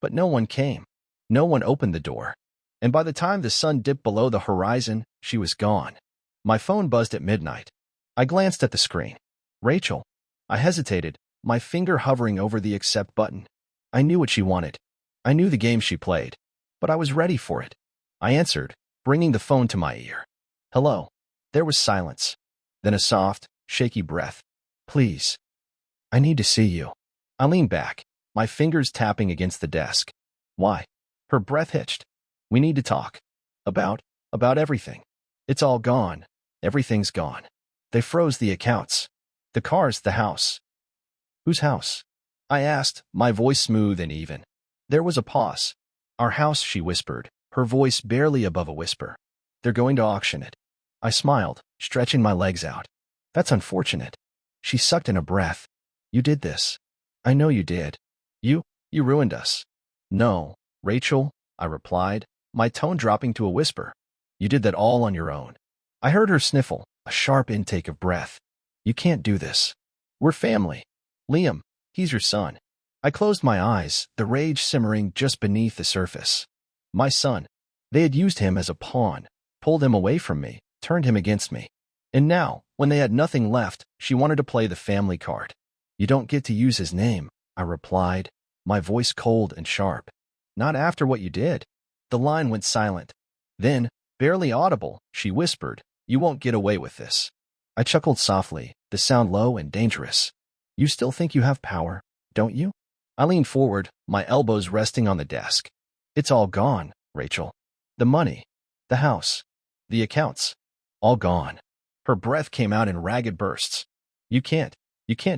But no one came. No one opened the door. And by the time the sun dipped below the horizon, she was gone. My phone buzzed at midnight. I glanced at the screen. Rachel. I hesitated, my finger hovering over the accept button. I knew what she wanted. I knew the game she played. But I was ready for it. I answered, bringing the phone to my ear. Hello. There was silence. Then a soft, shaky breath. Please. I need to see you. I leaned back, my fingers tapping against the desk. Why? Her breath hitched. We need to talk. About everything. It's all gone. Everything's gone. They froze the accounts. The cars, the house. Whose house? I asked, my voice smooth and even. There was a pause. Our house, she whispered, her voice barely above a whisper. They're going to auction it. I smiled, stretching my legs out. That's unfortunate. She sucked in a breath. You did this. I know you did. You ruined us. No, Rachel, I replied, my tone dropping to a whisper. You did that all on your own. I heard her sniffle, a sharp intake of breath. You can't do this. We're family. Liam, he's your son. I closed my eyes, the rage simmering just beneath the surface. My son. They had used him as a pawn, pulled him away from me, turned him against me. And now, when they had nothing left, she wanted to play the family card. You don't get to use his name, I replied, my voice cold and sharp. Not after what you did. The line went silent. Then, barely audible, she whispered, you won't get away with this. I chuckled softly, the sound low and dangerous. You still think you have power, don't you? I leaned forward, my elbows resting on the desk. It's all gone, Rachel. The money, the house, the accounts, all gone. Her breath came out in ragged bursts. You can't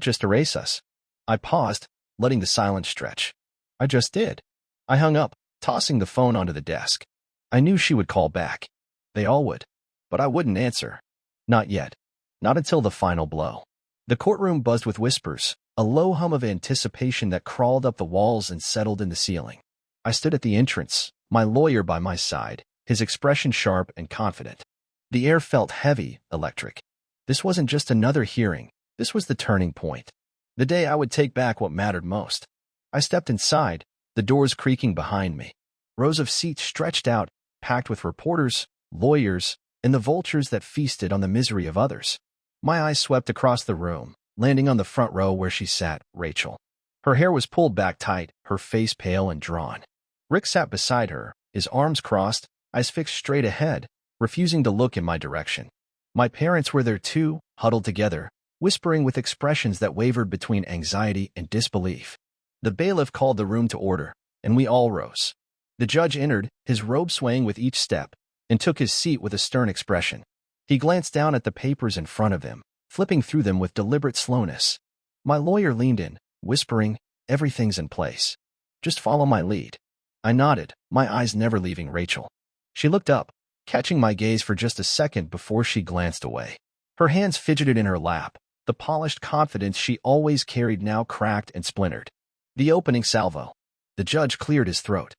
just erase us. I paused, letting the silence stretch. I just did. I hung up, tossing the phone onto the desk. I knew she would call back. They all would. But I wouldn't answer. Not yet. Not until the final blow. The courtroom buzzed with whispers, a low hum of anticipation that crawled up the walls and settled in the ceiling. I stood at the entrance, my lawyer by my side, his expression sharp and confident. The air felt heavy, electric. This wasn't just another hearing. This was the turning point. The day I would take back what mattered most. I stepped inside, the doors creaking behind me. Rows of seats stretched out, packed with reporters, lawyers, and the vultures that feasted on the misery of others. My eyes swept across the room, landing on the front row where she sat, Rachel. Her hair was pulled back tight, her face pale and drawn. Rick sat beside her, his arms crossed, eyes fixed straight ahead, refusing to look in my direction. My parents were there too, huddled together, whispering with expressions that wavered between anxiety and disbelief. The bailiff called the room to order, and we all rose. The judge entered, his robe swaying with each step, and took his seat with a stern expression. He glanced down at the papers in front of him, flipping through them with deliberate slowness. My lawyer leaned in, whispering, everything's in place. Just follow my lead. I nodded, my eyes never leaving Rachel. She looked up, catching my gaze for just a second before she glanced away. Her hands fidgeted in her lap, the polished confidence she always carried now cracked and splintered. The opening salvo. The judge cleared his throat.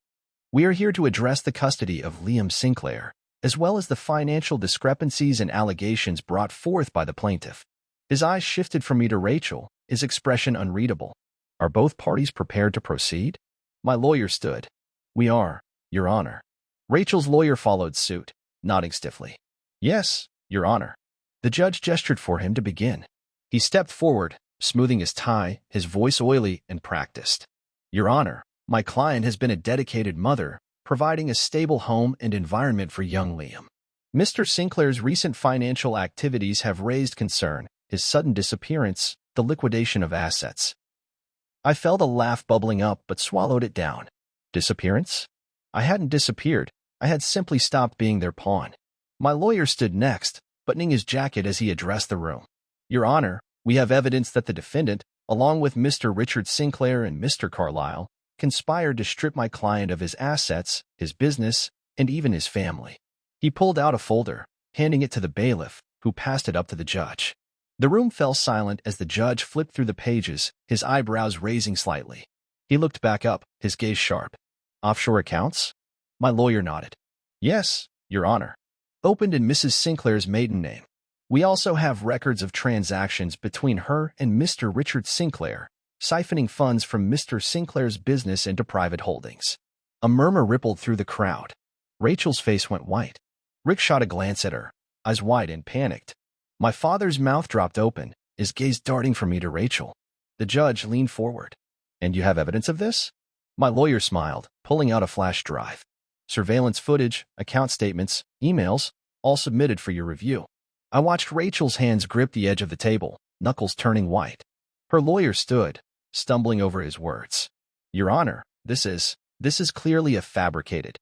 We are here to address the custody of Liam Sinclair, as well as the financial discrepancies and allegations brought forth by the plaintiff. His eyes shifted from me to Rachel, his expression unreadable. Are both parties prepared to proceed? My lawyer stood. We are, Your Honor. Rachel's lawyer followed suit, nodding stiffly. Yes, Your Honor. The judge gestured for him to begin. He stepped forward, smoothing his tie, his voice oily and practiced. Your Honor, my client has been a dedicated mother, providing a stable home and environment for young Liam. Mr. Sinclair's recent financial activities have raised concern, his sudden disappearance, the liquidation of assets. I felt a laugh bubbling up but swallowed it down. Disappearance? I hadn't disappeared. I had simply stopped being their pawn. My lawyer stood next, buttoning his jacket as he addressed the room. Your Honor, we have evidence that the defendant, along with Mr. Richard Sinclair and Mr. Carlyle, conspired to strip my client of his assets, his business, and even his family. He pulled out a folder, handing it to the bailiff, who passed it up to the judge. The room fell silent as the judge flipped through the pages, his eyebrows raising slightly. He looked back up, his gaze sharp. Offshore accounts? My lawyer nodded. Yes, Your Honor. Opened in Mrs. Sinclair's maiden name. We also have records of transactions between her and Mr. Richard Sinclair, siphoning funds from Mr. Sinclair's business into private holdings. A murmur rippled through the crowd. Rachel's face went white. Rick shot a glance at her, eyes wide and panicked. My father's mouth dropped open, his gaze darting from me to Rachel. The judge leaned forward. And you have evidence of this? My lawyer smiled, pulling out a flash drive. Surveillance footage, account statements, emails, all submitted for your review. I watched Rachel's hands grip the edge of the table, knuckles turning white. Her lawyer stood, stumbling over his words. Your Honor, this is clearly a fabricated.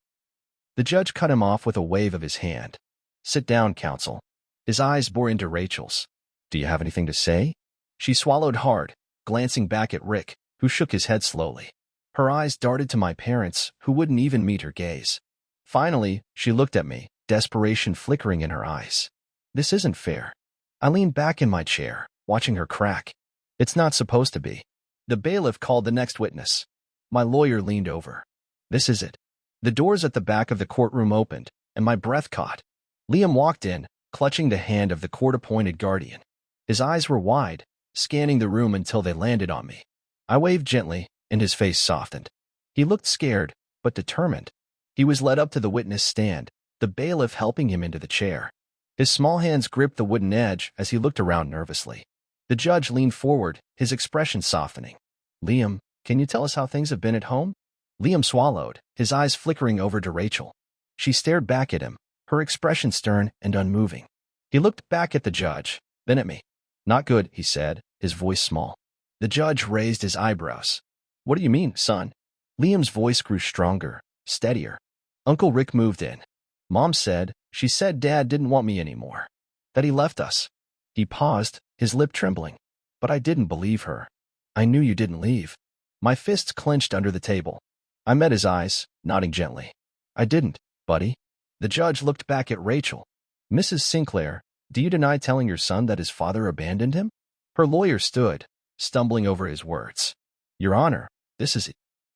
The judge cut him off with a wave of his hand. Sit down, counsel. His eyes bore into Rachel's. Do you have anything to say? She swallowed hard, glancing back at Rick, who shook his head slowly. Her eyes darted to my parents, who wouldn't even meet her gaze. Finally, she looked at me, desperation flickering in her eyes. This isn't fair. I leaned back in my chair, watching her crack. It's not supposed to be. The bailiff called the next witness. My lawyer leaned over. This is it. The doors at the back of the courtroom opened, and my breath caught. Liam walked in, clutching the hand of the court-appointed guardian. His eyes were wide, scanning the room until they landed on me. I waved gently, and his face softened. He looked scared, but determined. He was led up to the witness stand, the bailiff helping him into the chair. His small hands gripped the wooden edge as he looked around nervously. The judge leaned forward, his expression softening. Liam, can you tell us how things have been at home? Liam swallowed, his eyes flickering over to Rachel. She stared back at him, her expression stern and unmoving. He looked back at the judge, then at me. Not good, he said, his voice small. The judge raised his eyebrows. What do you mean, son? Liam's voice grew stronger, steadier. Uncle Rick moved in. Mom said, she said Dad didn't want me anymore. That he left us. He paused, his lip trembling. But I didn't believe her. I knew you didn't leave. My fists clenched under the table. I met his eyes, nodding gently. I didn't, buddy. The judge looked back at Rachel. Mrs. Sinclair, do you deny telling your son that his father abandoned him? Her lawyer stood, stumbling over his words. Your Honor, this is it.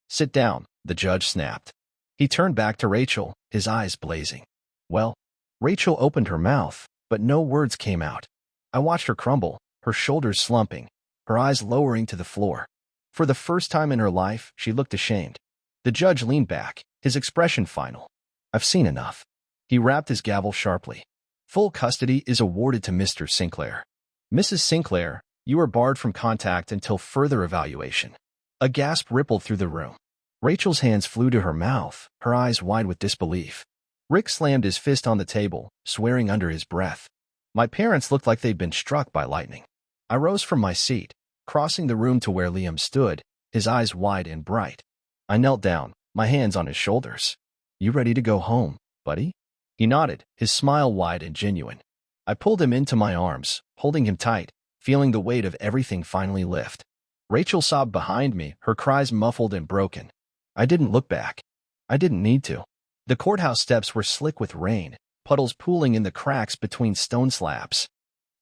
Sit down, the judge snapped. He turned back to Rachel, his eyes blazing. Well, Rachel opened her mouth, but no words came out. I watched her crumble, her shoulders slumping, her eyes lowering to the floor. For the first time in her life, she looked ashamed. The judge leaned back, his expression final. I've seen enough. He rapped his gavel sharply. Full custody is awarded to Mr. Sinclair. Mrs. Sinclair, you are barred from contact until further evaluation. A gasp rippled through the room. Rachel's hands flew to her mouth, her eyes wide with disbelief. Rick slammed his fist on the table, swearing under his breath. My parents looked like they'd been struck by lightning. I rose from my seat, crossing the room to where Liam stood, his eyes wide and bright. I knelt down, my hands on his shoulders. You ready to go home, buddy? He nodded, his smile wide and genuine. I pulled him into my arms, holding him tight, feeling the weight of everything finally lift. Rachel sobbed behind me, her cries muffled and broken. I didn't look back. I didn't need to. The courthouse steps were slick with rain, puddles pooling in the cracks between stone slabs.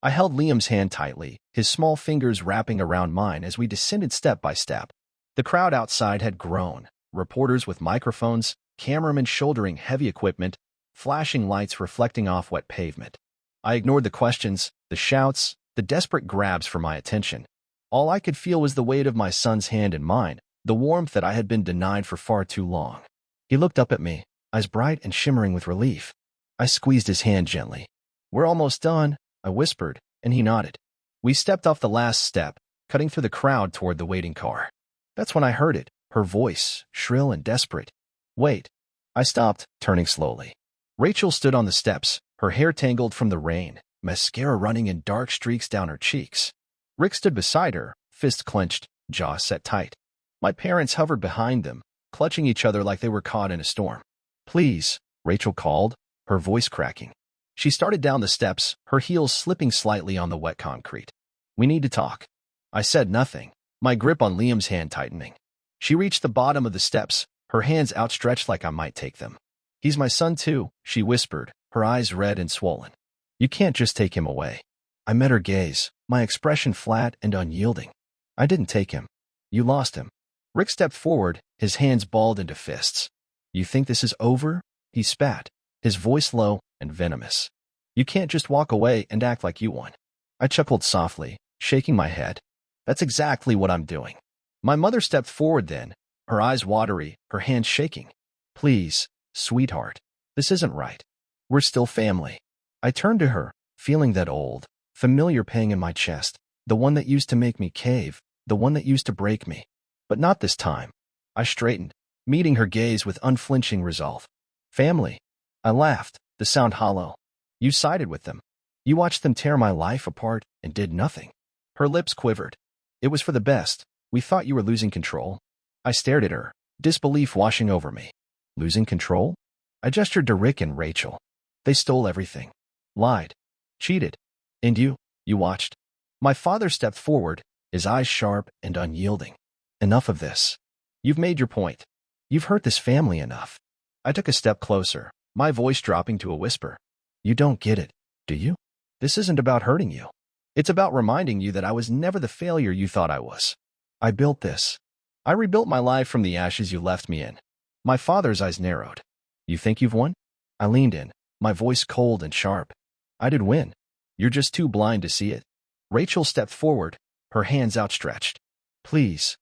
I held Liam's hand tightly, his small fingers wrapping around mine as we descended step by step. The crowd outside had grown, reporters with microphones, cameramen shouldering heavy equipment, flashing lights reflecting off wet pavement. I ignored the questions, the shouts, the desperate grabs for my attention. All I could feel was the weight of my son's hand in mine, the warmth that I had been denied for far too long. He looked up at me, eyes bright and shimmering with relief. I squeezed his hand gently. We're almost done, I whispered, and he nodded. We stepped off the last step, cutting through the crowd toward the waiting car. That's when I heard it, her voice, shrill and desperate. Wait. I stopped, turning slowly. Rachel stood on the steps, her hair tangled from the rain, mascara running in dark streaks down her cheeks. Rick stood beside her, fists clenched, jaw set tight. My parents hovered behind them, clutching each other like they were caught in a storm. Please, Rachel called, her voice cracking. She started down the steps, her heels slipping slightly on the wet concrete. We need to talk. I said nothing, my grip on Liam's hand tightening. She reached the bottom of the steps, her hands outstretched like I might take them. "He's my son too," she whispered, her eyes red and swollen. "You can't just take him away." I met her gaze, my expression flat and unyielding. "I didn't take him. You lost him." Rick stepped forward, his hands balled into fists. "You think this is over?" he spat, his voice low and venomous. "You can't just walk away and act like you won." I chuckled softly, shaking my head. "That's exactly what I'm doing." My mother stepped forward then, her eyes watery, her hands shaking. "Please, sweetheart, this isn't right. We're still family." I turned to her, feeling that old, familiar pang in my chest, the one that used to make me cave, the one that used to break me. But not this time. I straightened, meeting her gaze with unflinching resolve. "Family." I laughed, the sound hollow. "You sided with them. You watched them tear my life apart and did nothing." Her lips quivered. "It was for the best. We thought you were losing control." I stared at her, disbelief washing over me. Losing control? I gestured to Rick and Rachel. "They stole everything. Lied. Cheated. And you watched." My father stepped forward, his eyes sharp and unyielding. "Enough of this. You've made your point. You've hurt this family enough." I took a step closer, my voice dropping to a whisper. "You don't get it, do you? This isn't about hurting you. It's about reminding you that I was never the failure you thought I was. I built this. I rebuilt my life from the ashes you left me in." My father's eyes narrowed. "You think you've won?" I leaned in, my voice cold and sharp. "I did win. You're just too blind to see it." Rachel stepped forward, her hands outstretched. Please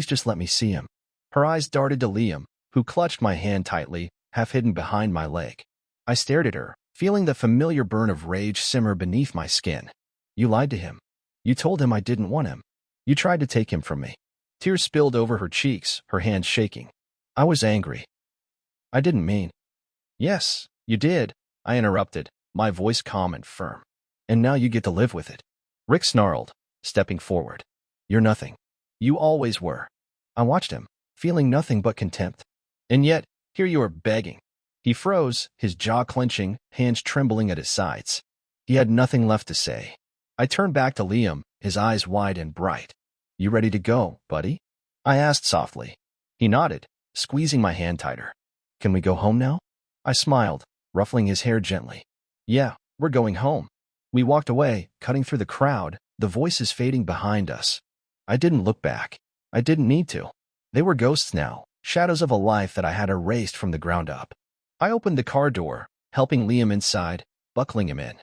just let me see him." Her eyes darted to Liam, who clutched my hand tightly, half hidden behind my leg. I stared at her, feeling the familiar burn of rage simmer beneath my skin. "You lied to him. You told him I didn't want him. You tried to take him from me." Tears spilled over her cheeks, her hands shaking. I was angry. "I didn't mean." "Yes, you did," I interrupted, my voice calm and firm. "And now you get to live with it." Rick snarled, stepping forward. "You're nothing. You always were." I watched him, feeling nothing but contempt. "And yet, here you are begging." He froze, his jaw clenching, hands trembling at his sides. He had nothing left to say. I turned back to Liam, his eyes wide and bright. "You ready to go, buddy?" I asked softly. He nodded, squeezing my hand tighter. "Can we go home now?" I smiled, ruffling his hair gently. "Yeah, we're going home." We walked away, cutting through the crowd, the voices fading behind us. I didn't look back. I didn't need to. They were ghosts now, shadows of a life that I had erased from the ground up. I opened the car door, helping Liam inside, buckling him in.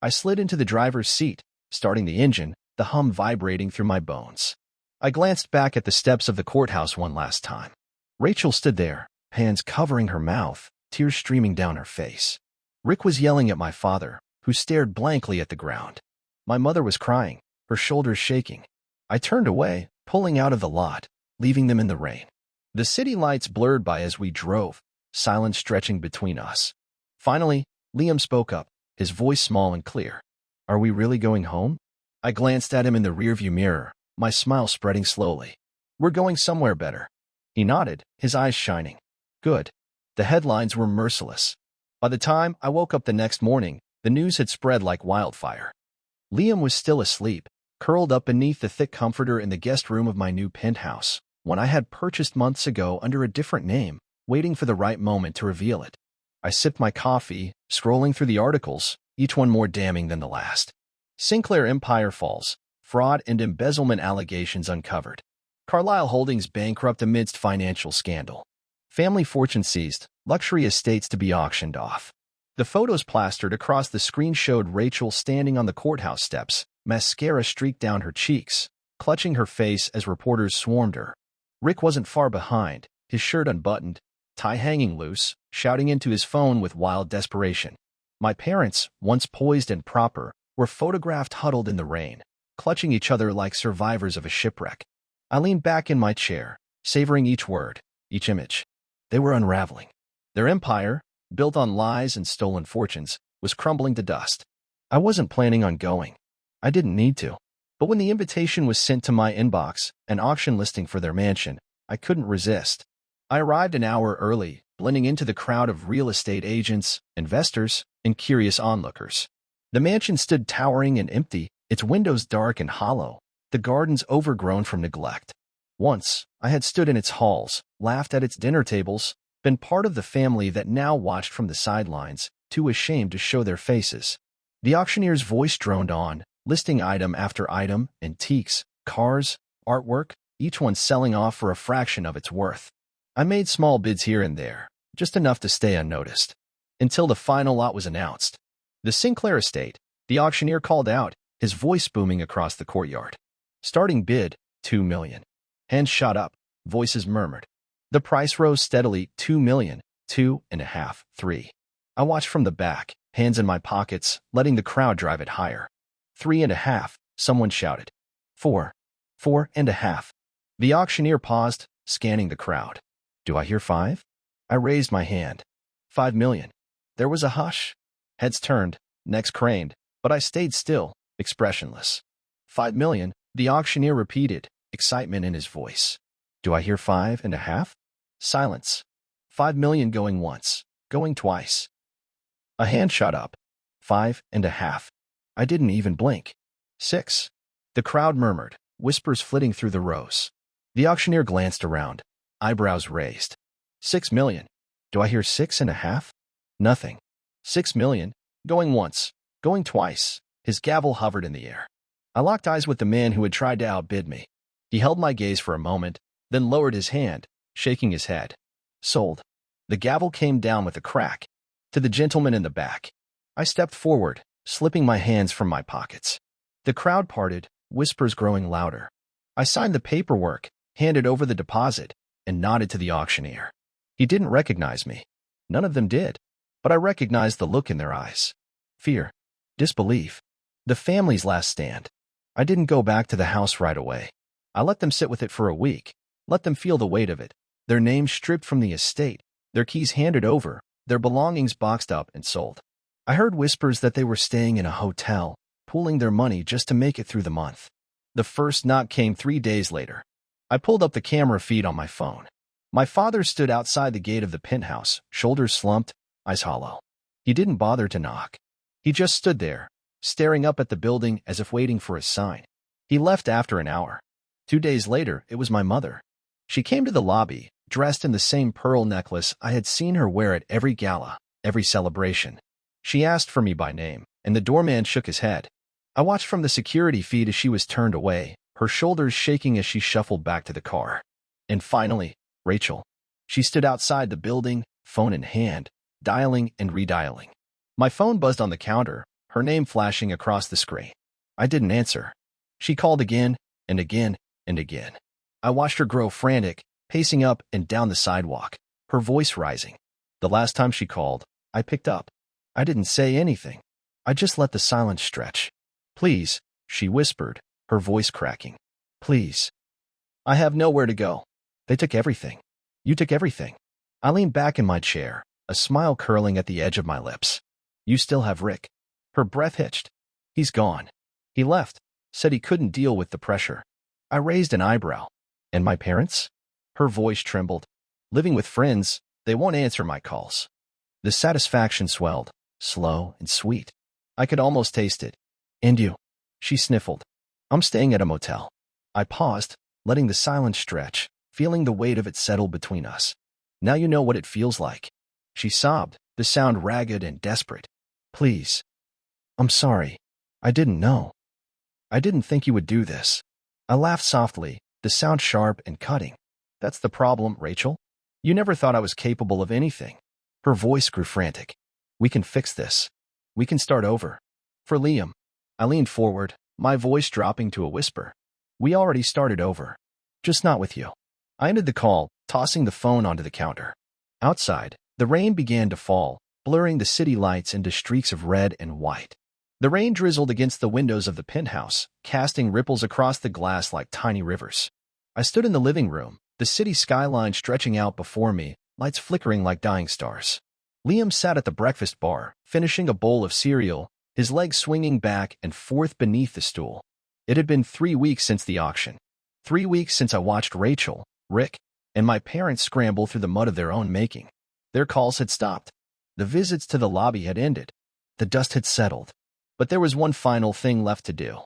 I slid into the driver's seat, starting the engine, the hum vibrating through my bones. I glanced back at the steps of the courthouse one last time. Rachel stood there, hands covering her mouth, tears streaming down her face. Rick was yelling at my father, who stared blankly at the ground. My mother was crying, her shoulders shaking. I turned away, pulling out of the lot, leaving them in the rain. The city lights blurred by as we drove, silence stretching between us. Finally, Liam spoke up, his voice small and clear. "Are we really going home?" I glanced at him in the rearview mirror, my smile spreading slowly. "We're going somewhere better." He nodded, his eyes shining. "Good." The headlines were merciless. By the time I woke up the next morning, the news had spread like wildfire. Liam was still asleep, curled up beneath the thick comforter in the guest room of my new penthouse, one I had purchased months ago under a different name, waiting for the right moment to reveal it. I sipped my coffee, scrolling through the articles, each one more damning than the last. Sinclair Empire falls, fraud and embezzlement allegations uncovered. Carlyle Holdings bankrupt amidst financial scandal. Family fortune seized, luxury estates to be auctioned off. The photos plastered across the screen showed Rachel standing on the courthouse steps, mascara streaked down her cheeks, clutching her face as reporters swarmed her. Rick wasn't far behind, his shirt unbuttoned, tie hanging loose, shouting into his phone with wild desperation. My parents, once poised and proper, were photographed huddled in the rain, clutching each other like survivors of a shipwreck. I leaned back in my chair, savoring each word, each image. They were unraveling. Their empire, built on lies and stolen fortunes, was crumbling to dust. I wasn't planning on going. I didn't need to. But when the invitation was sent to my inbox, an auction listing for their mansion, I couldn't resist. I arrived an hour early, blending into the crowd of real estate agents, investors, and curious onlookers. The mansion stood towering and empty, its windows dark and hollow, The garden's overgrown from neglect. Once, I had stood in its halls, laughed at its dinner tables, been part of the family that now watched from the sidelines, too ashamed to show their faces. The auctioneer's voice droned on, listing item after item, antiques, cars, artwork, each one selling off for a fraction of its worth. I made small bids here and there, just enough to stay unnoticed. Until the final lot was announced. The Sinclair estate, the auctioneer called out, his voice booming across the courtyard. Starting bid, $2 million. Hands shot up, voices murmured. The price rose steadily, $2 million, 2.5, 3. I watched from the back, hands in my pockets, letting the crowd drive it higher. 3.5, someone shouted. 4, 4.5. The auctioneer paused, scanning the crowd. Do I hear 5? I raised my hand. 5 million. There was a hush. Heads turned, necks craned, but I stayed still, expressionless. 5 million, the auctioneer repeated, excitement in his voice. Do I hear 5.5? Silence. 5 million going once, going twice. A hand shot up. 5.5. I didn't even blink. 6. The crowd murmured, whispers flitting through the rows. The auctioneer glanced around, eyebrows raised. 6 million. Do I hear 6.5? Nothing. 6 million. Going once, going twice. His gavel hovered in the air. I locked eyes with the man who had tried to outbid me. He held my gaze for a moment, then lowered his hand, shaking his head. Sold. The gavel came down with a crack. To the gentleman in the back. I stepped forward, slipping my hands from my pockets. The crowd parted, whispers growing louder. I signed the paperwork, handed over the deposit, and nodded to the auctioneer. He didn't recognize me. None of them did. But I recognized the look in their eyes. Fear. Disbelief. The family's last stand. I didn't go back to the house right away. I let them sit with it for a week. Let them feel the weight of it. Their names stripped from the estate. Their keys handed over. Their belongings boxed up and sold. I heard whispers that they were staying in a hotel, pooling their money just to make it through the month. The first knock came 3 days later. I pulled up the camera feed on my phone. My father stood outside the gate of the penthouse, shoulders slumped, eyes hollow. He didn't bother to knock. He just stood there, staring up at the building as if waiting for a sign. He left after an hour. 2 days later, it was my mother. She came to the lobby, dressed in the same pearl necklace I had seen her wear at every gala, every celebration. She asked for me by name, and the doorman shook his head. I watched from the security feed as she was turned away, her shoulders shaking as she shuffled back to the car. And finally, Rachel. She stood outside the building, phone in hand, dialing and redialing. My phone buzzed on the counter, her name flashing across the screen. I didn't answer. She called again, and again, and again. I watched her grow frantic, pacing up and down the sidewalk, her voice rising. The last time she called, I picked up. I didn't say anything. I just let the silence stretch. Please, she whispered, her voice cracking. Please. I have nowhere to go. They took everything. You took everything. I leaned back in my chair, a smile curling at the edge of my lips. You still have Rick. Her breath hitched. He's gone. He left, said he couldn't deal with the pressure. I raised an eyebrow. And my parents? Her voice trembled. Living with friends, they won't answer my calls. The satisfaction swelled, slow and sweet. I could almost taste it. And you? She sniffled. I'm staying at a motel. I paused, letting the silence stretch, feeling the weight of it settle between us. Now you know what it feels like. She sobbed, the sound ragged and desperate. Please. I'm sorry. I didn't know. I didn't think you would do this. I laughed softly, the sound sharp and cutting. That's the problem, Rachel. You never thought I was capable of anything. Her voice grew frantic. We can fix this. We can start over. For Liam. I leaned forward, my voice dropping to a whisper. We already started over. Just not with you. I ended the call, tossing the phone onto the counter. Outside, the rain began to fall, blurring the city lights into streaks of red and white. The rain drizzled against the windows of the penthouse, casting ripples across the glass like tiny rivers. I stood in the living room, the city skyline stretching out before me, lights flickering like dying stars. Liam sat at the breakfast bar, finishing a bowl of cereal, his legs swinging back and forth beneath the stool. It had been 3 weeks since the auction. 3 weeks since I watched Rachel, Rick, and my parents scramble through the mud of their own making. Their calls had stopped. The visits to the lobby had ended. The dust had settled. But there was one final thing left to do.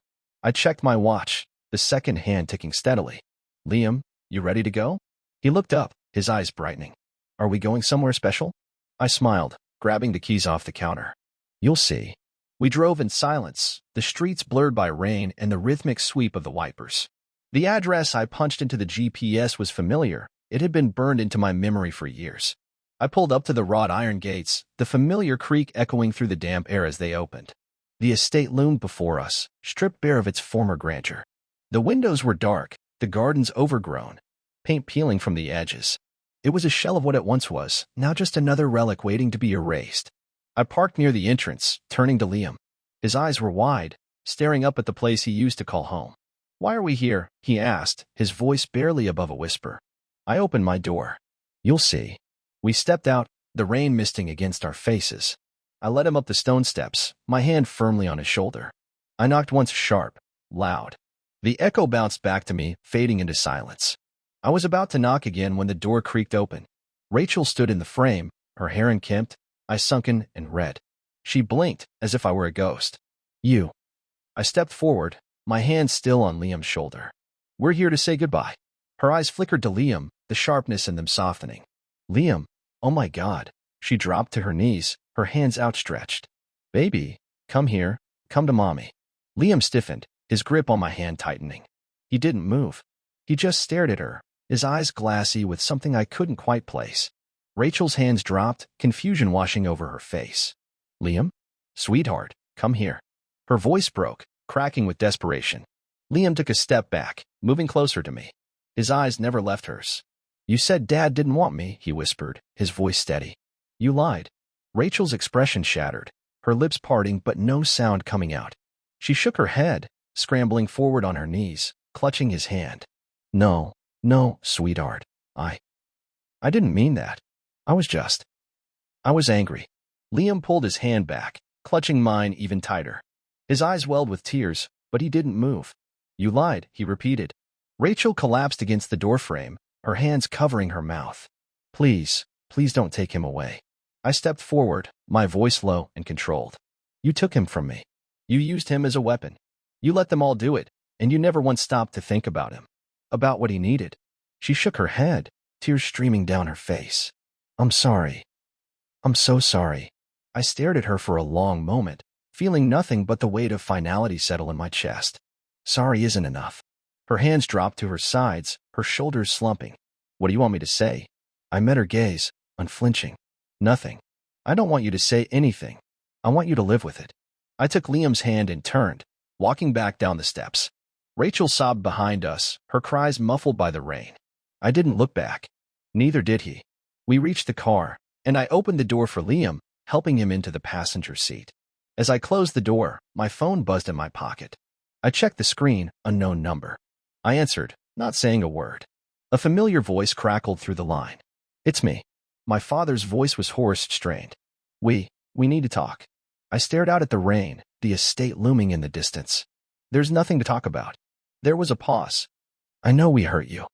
I checked my watch. the second hand ticking steadily. Liam, you ready to go? He looked up, his eyes brightening. Are we going somewhere special? I smiled, grabbing the keys off the counter. You'll see. We drove in silence, the streets blurred by rain and the rhythmic sweep of the wipers. The address I punched into the GPS was familiar. It had been burned into my memory for years. I pulled up to the wrought iron gates, the familiar creak echoing through the damp air as they opened. The estate loomed before us, stripped bare of its former grandeur. The windows were dark, the gardens overgrown, paint peeling from the edges. It was a shell of what it once was, now just another relic waiting to be erased. I parked near the entrance, turning to Liam. His eyes were wide, staring up at the place he used to call home. Why are we here? He asked, his voice barely above a whisper. I opened my door. You'll see. We stepped out, the rain misting against our faces. I led him up the stone steps, my hand firmly on his shoulder. I knocked once sharp, loud. The echo bounced back to me, fading into silence. I was about to knock again when the door creaked open. Rachel stood in the frame, her hair unkempt, eyes sunken and red. She blinked, as if I were a ghost. You. I stepped forward, my hand still on Liam's shoulder. We're here to say goodbye. Her eyes flickered to Liam, the sharpness in them softening. Liam, oh my God. She dropped to her knees, her hands outstretched. Baby, come here, come to mommy. Liam stiffened, his grip on my hand tightening. He didn't move. He just stared at her, his eyes glassy with something I couldn't quite place. Rachel's hands dropped, confusion washing over her face. Liam? Sweetheart, come here. Her voice broke, cracking with desperation. Liam took a step back, moving closer to me. His eyes never left hers. You said Dad didn't want me, he whispered, his voice steady. You lied. Rachel's expression shattered, her lips parting but no sound coming out. She shook her head, scrambling forward on her knees, clutching his hand. No, sweetheart. I didn't mean that. I was angry. Liam pulled his hand back, clutching mine even tighter. His eyes welled with tears, but he didn't move. You lied, he repeated. Rachel collapsed against the doorframe, her hands covering her mouth. Please don't take him away. I stepped forward, my voice low and controlled. You took him from me. You used him as a weapon. You let them all do it, and you never once stopped to think about him. About what he needed. She shook her head, tears streaming down her face. I'm sorry. I'm so sorry. I stared at her for a long moment, feeling nothing but the weight of finality settle in my chest. Sorry isn't enough. Her hands dropped to her sides, her shoulders slumping. What do you want me to say? I met her gaze, unflinching. Nothing. I don't want you to say anything. I want you to live with it. I took Liam's hand and turned, walking back down the steps. Rachel sobbed behind us, her cries muffled by the rain. I didn't look back. Neither did he. We reached the car, and I opened the door for Liam, helping him into the passenger seat. As I closed the door, my phone buzzed in my pocket. I checked the screen, unknown number. I answered, not saying a word. A familiar voice crackled through the line. It's me. My father's voice was hoarse, strained. We need to talk. I stared out at the rain, the estate looming in the distance. There's nothing to talk about. There was a pause. I know we hurt you.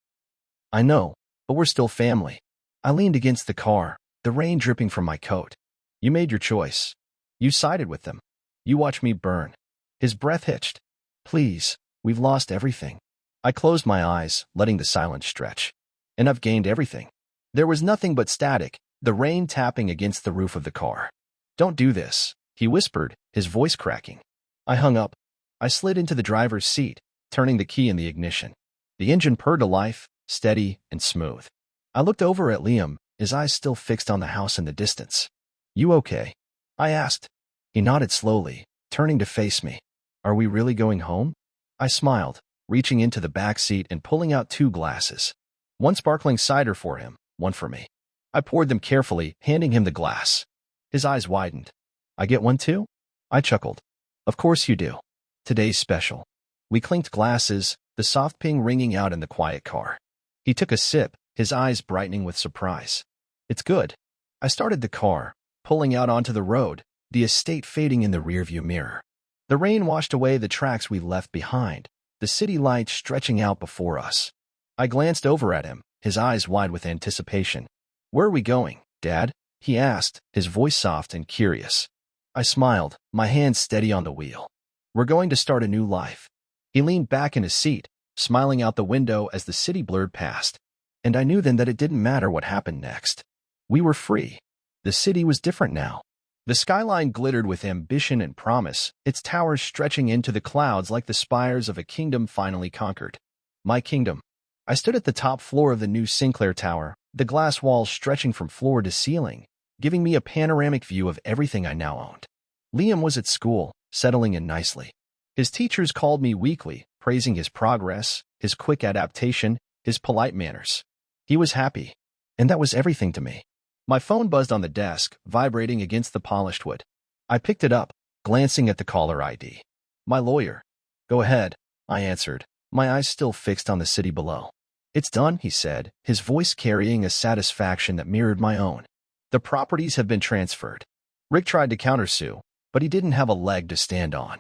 I know, but we're still family. I leaned against the car, the rain dripping from my coat. You made your choice. You sided with them. You watched me burn. His breath hitched. Please, we've lost everything. I closed my eyes, letting the silence stretch. And I've gained everything. There was nothing but static, the rain tapping against the roof of the car. Don't do this, he whispered, his voice cracking. I hung up. I slid into the driver's seat, turning the key in the ignition. The engine purred to life, steady and smooth. I looked over at Liam, his eyes still fixed on the house in the distance. You okay? I asked. He nodded slowly, turning to face me. Are we really going home? I smiled, reaching into the back seat and pulling out 2 glasses. One sparkling cider for him, one for me. I poured them carefully, handing him the glass. His eyes widened. I get one too? I chuckled. Of course you do. Today's special. We clinked glasses, the soft ping ringing out in the quiet car. He took a sip, his eyes brightening with surprise. It's good. I started the car, pulling out onto the road, the estate fading in the rearview mirror. The rain washed away the tracks we left behind, the city lights stretching out before us. I glanced over at him, his eyes wide with anticipation. Where are we going, Dad? He asked, his voice soft and curious. I smiled, my hand steady on the wheel. We're going to start a new life. He leaned back in his seat, smiling out the window as the city blurred past. And I knew then that it didn't matter what happened next. We were free. The city was different now. The skyline glittered with ambition and promise, its towers stretching into the clouds like the spires of a kingdom finally conquered. My kingdom. I stood at the top floor of the new Sinclair Tower, the glass walls stretching from floor to ceiling, giving me a panoramic view of everything I now owned. Liam was at school, settling in nicely. His teachers called me weekly, praising his progress, his quick adaptation, his polite manners. He was happy, and that was everything to me. My phone buzzed on the desk, vibrating against the polished wood. I picked it up, glancing at the caller ID. My lawyer. Go ahead, I answered, my eyes still fixed on the city below. It's done, he said, his voice carrying a satisfaction that mirrored my own. The properties have been transferred. Rick tried to countersue, but he didn't have a leg to stand on.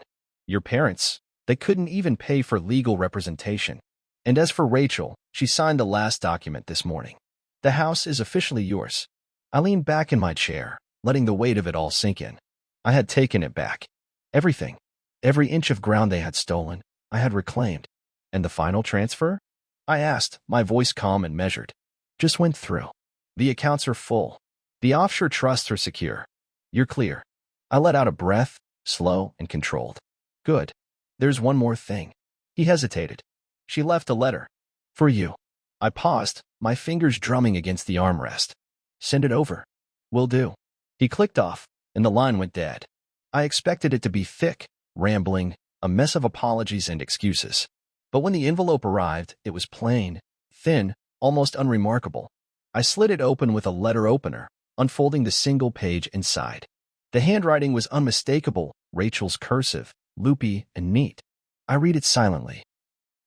Your parents, they couldn't even pay for legal representation. And as for Rachel, she signed the last document this morning. The house is officially yours. I leaned back in my chair, letting the weight of it all sink in. I had taken it back. Everything. Every inch of ground they had stolen, I had reclaimed. And the final transfer? I asked, my voice calm and measured. Just went through. The accounts are full. The offshore trusts are secure. You're clear. I let out a breath, slow and controlled. Good. There's one more thing. He hesitated. She left a letter. For you. I paused, my fingers drumming against the armrest. Send it over. Will do. He clicked off, and the line went dead. I expected it to be thick, rambling, a mess of apologies and excuses. But when the envelope arrived, it was plain, thin, almost unremarkable. I slid it open with a letter opener, unfolding the single page inside. The handwriting was unmistakable, Rachel's cursive, loopy and neat. I read it silently.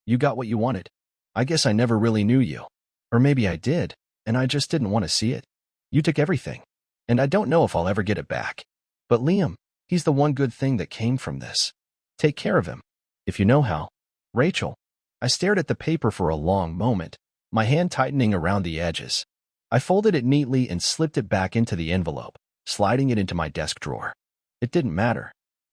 You got what you wanted. I guess I never really knew you. Or maybe I did, and I just didn't want to see it. You took everything, and I don't know if I'll ever get it back. But Liam, he's the one good thing that came from this. Take care of him, if you know how. Rachel. I stared at the paper for a long moment, my hand tightening around the edges. I folded it neatly and slipped it back into the envelope, sliding it into my desk drawer. It didn't matter.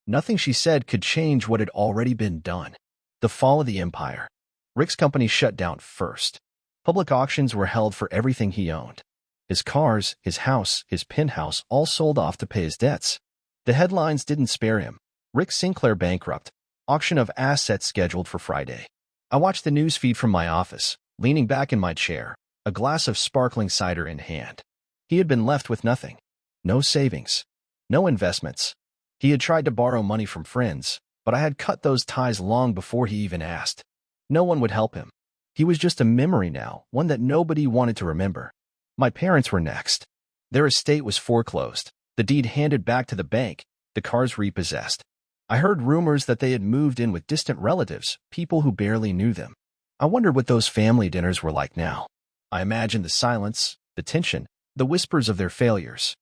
Nothing she said could change what had already been done. The fall of the empire. Rick's company shut down first. Public auctions were held for everything he owned. His cars, his house, his penthouse all sold off to pay his debts. The headlines didn't spare him. Rick Sinclair bankrupt. Auction of assets scheduled for Friday. I watched the news feed from my office, leaning back in my chair, a glass of sparkling cider in hand. He had been left with nothing. No savings. No investments. He had tried to borrow money from friends, but I had cut those ties long before he even asked. No one would help him. He was just a memory now, one that nobody wanted to remember. My parents were next. Their estate was foreclosed, the deed handed back to the bank, the cars repossessed. I heard rumors that they had moved in with distant relatives, people who barely knew them. I wondered what those family dinners were like now. I imagined the silence, the tension, the whispers of their failures.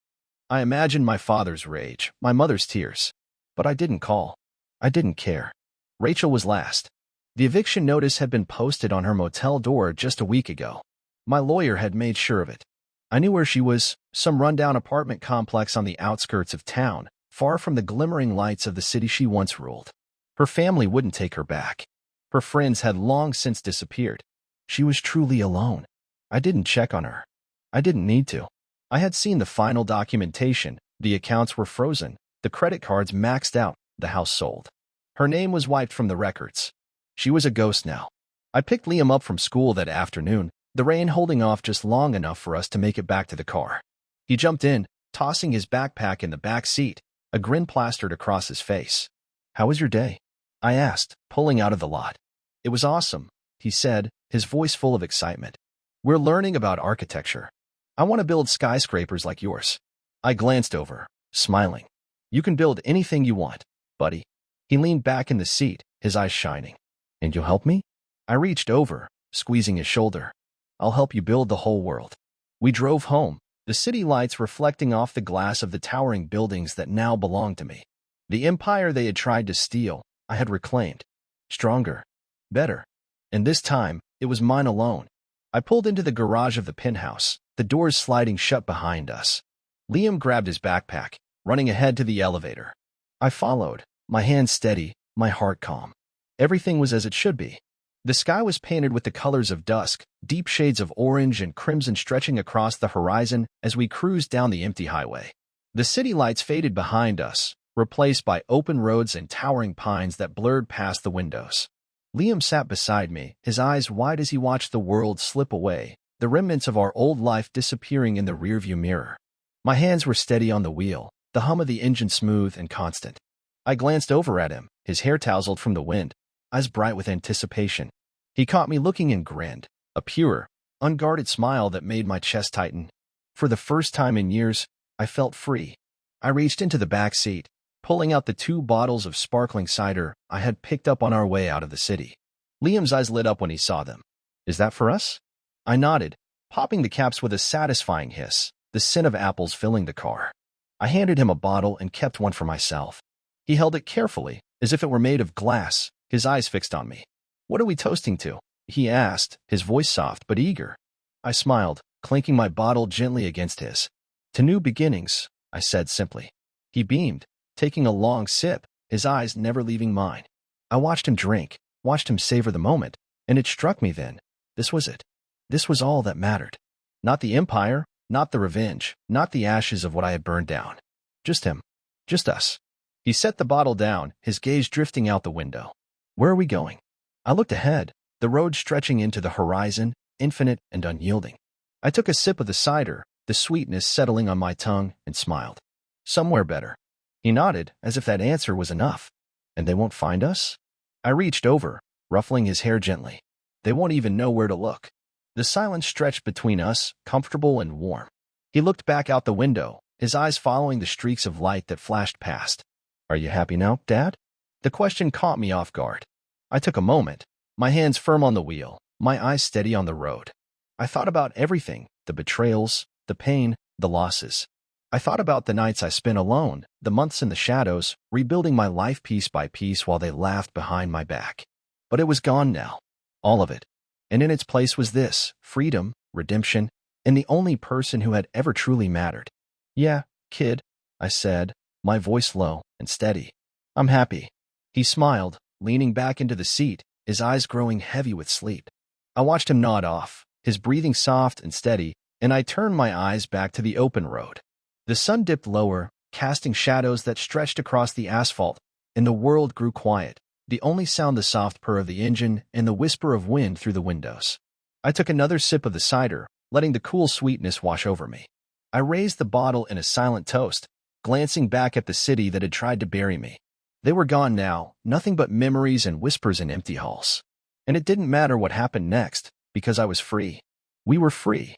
I imagined my father's rage, my mother's tears. But I didn't call. I didn't care. Rachel was last. The eviction notice had been posted on her motel door just a week ago. My lawyer had made sure of it. I knew where she was, some rundown apartment complex on the outskirts of town, far from the glimmering lights of the city she once ruled. Her family wouldn't take her back. Her friends had long since disappeared. She was truly alone. I didn't check on her. I didn't need to. I had seen the final documentation. The accounts were frozen, the credit cards maxed out, the house sold. Her name was wiped from the records. She was a ghost now. I picked Liam up from school that afternoon, the rain holding off just long enough for us to make it back to the car. He jumped in, tossing his backpack in the back seat, a grin plastered across his face. How was your day? I asked, pulling out of the lot. It was awesome, he said, his voice full of excitement. We're learning about architecture. I want to build skyscrapers like yours. I glanced over, smiling. You can build anything you want, buddy. He leaned back in the seat, his eyes shining. And you'll help me? I reached over, squeezing his shoulder. I'll help you build the whole world. We drove home, the city lights reflecting off the glass of the towering buildings that now belonged to me. The empire they had tried to steal, I had reclaimed. Stronger. Better. And this time, it was mine alone. I pulled into the garage of the penthouse, the doors sliding shut behind us. Liam grabbed his backpack, running ahead to the elevator. I followed, my hand steady, my heart calm. Everything was as it should be. The sky was painted with the colors of dusk, deep shades of orange and crimson stretching across the horizon as we cruised down the empty highway. The city lights faded behind us, replaced by open roads and towering pines that blurred past the windows. Liam sat beside me, his eyes wide as he watched the world slip away, the remnants of our old life disappearing in the rearview mirror. My hands were steady on the wheel, the hum of the engine smooth and constant. I glanced over at him, his hair tousled from the wind, eyes bright with anticipation. He caught me looking and grinned, a pure, unguarded smile that made my chest tighten. For the first time in years, I felt free. I reached into the back seat, pulling out the 2 bottles of sparkling cider I had picked up on our way out of the city. Liam's eyes lit up when he saw them. "Is that for us?" I nodded, popping the caps with a satisfying hiss, the scent of apples filling the car. I handed him a bottle and kept one for myself. He held it carefully, as if it were made of glass, his eyes fixed on me. "What are we toasting to?" he asked, his voice soft but eager. I smiled, clinking my bottle gently against his. "To new beginnings," I said simply. He beamed, taking a long sip, his eyes never leaving mine. I watched him drink, watched him savor the moment, and it struck me then. This was it. This was all that mattered. Not the empire, not the revenge, not the ashes of what I had burned down. Just him. Just us. He set the bottle down, his gaze drifting out the window. "Where are we going?" I looked ahead, the road stretching into the horizon, infinite and unyielding. I took a sip of the cider, the sweetness settling on my tongue, and smiled. "Somewhere better." He nodded, as if that answer was enough. "And they won't find us?" I reached over, ruffling his hair gently. "They won't even know where to look." The silence stretched between us, comfortable and warm. He looked back out the window, his eyes following the streaks of light that flashed past. "Are you happy now, Dad?" The question caught me off guard. I took a moment, my hands firm on the wheel, my eyes steady on the road. I thought about everything, the betrayals, the pain, the losses. I thought about the nights I spent alone, the months in the shadows, rebuilding my life piece by piece while they laughed behind my back. But it was gone now. All of it. And in its place was this, freedom, redemption, and the only person who had ever truly mattered. "Yeah, kid," I said, my voice low and steady. "I'm happy." He smiled, leaning back into the seat, his eyes growing heavy with sleep. I watched him nod off, his breathing soft and steady, and I turned my eyes back to the open road. The sun dipped lower, casting shadows that stretched across the asphalt, and the world grew quiet, the only sound the soft purr of the engine and the whisper of wind through the windows. I took another sip of the cider, letting the cool sweetness wash over me. I raised the bottle in a silent toast, glancing back at the city that had tried to bury me. They were gone now, nothing but memories and whispers in empty halls. And it didn't matter what happened next, because I was free. We were free.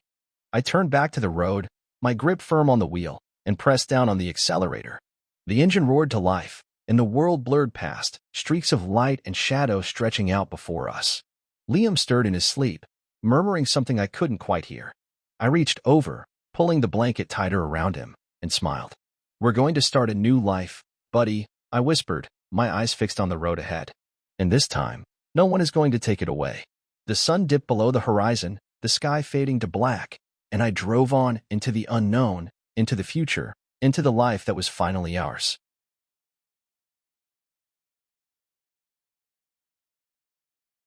I turned back to the road, my grip firm on the wheel, and pressed down on the accelerator. The engine roared to life, and the world blurred past, streaks of light and shadow stretching out before us. Liam stirred in his sleep, murmuring something I couldn't quite hear. I reached over, pulling the blanket tighter around him, and smiled. "We're going to start a new life, buddy," I whispered, my eyes fixed on the road ahead. "And this time, no one is going to take it away." The sun dipped below the horizon, the sky fading to black, and I drove on into the unknown, into the future, into the life that was finally ours.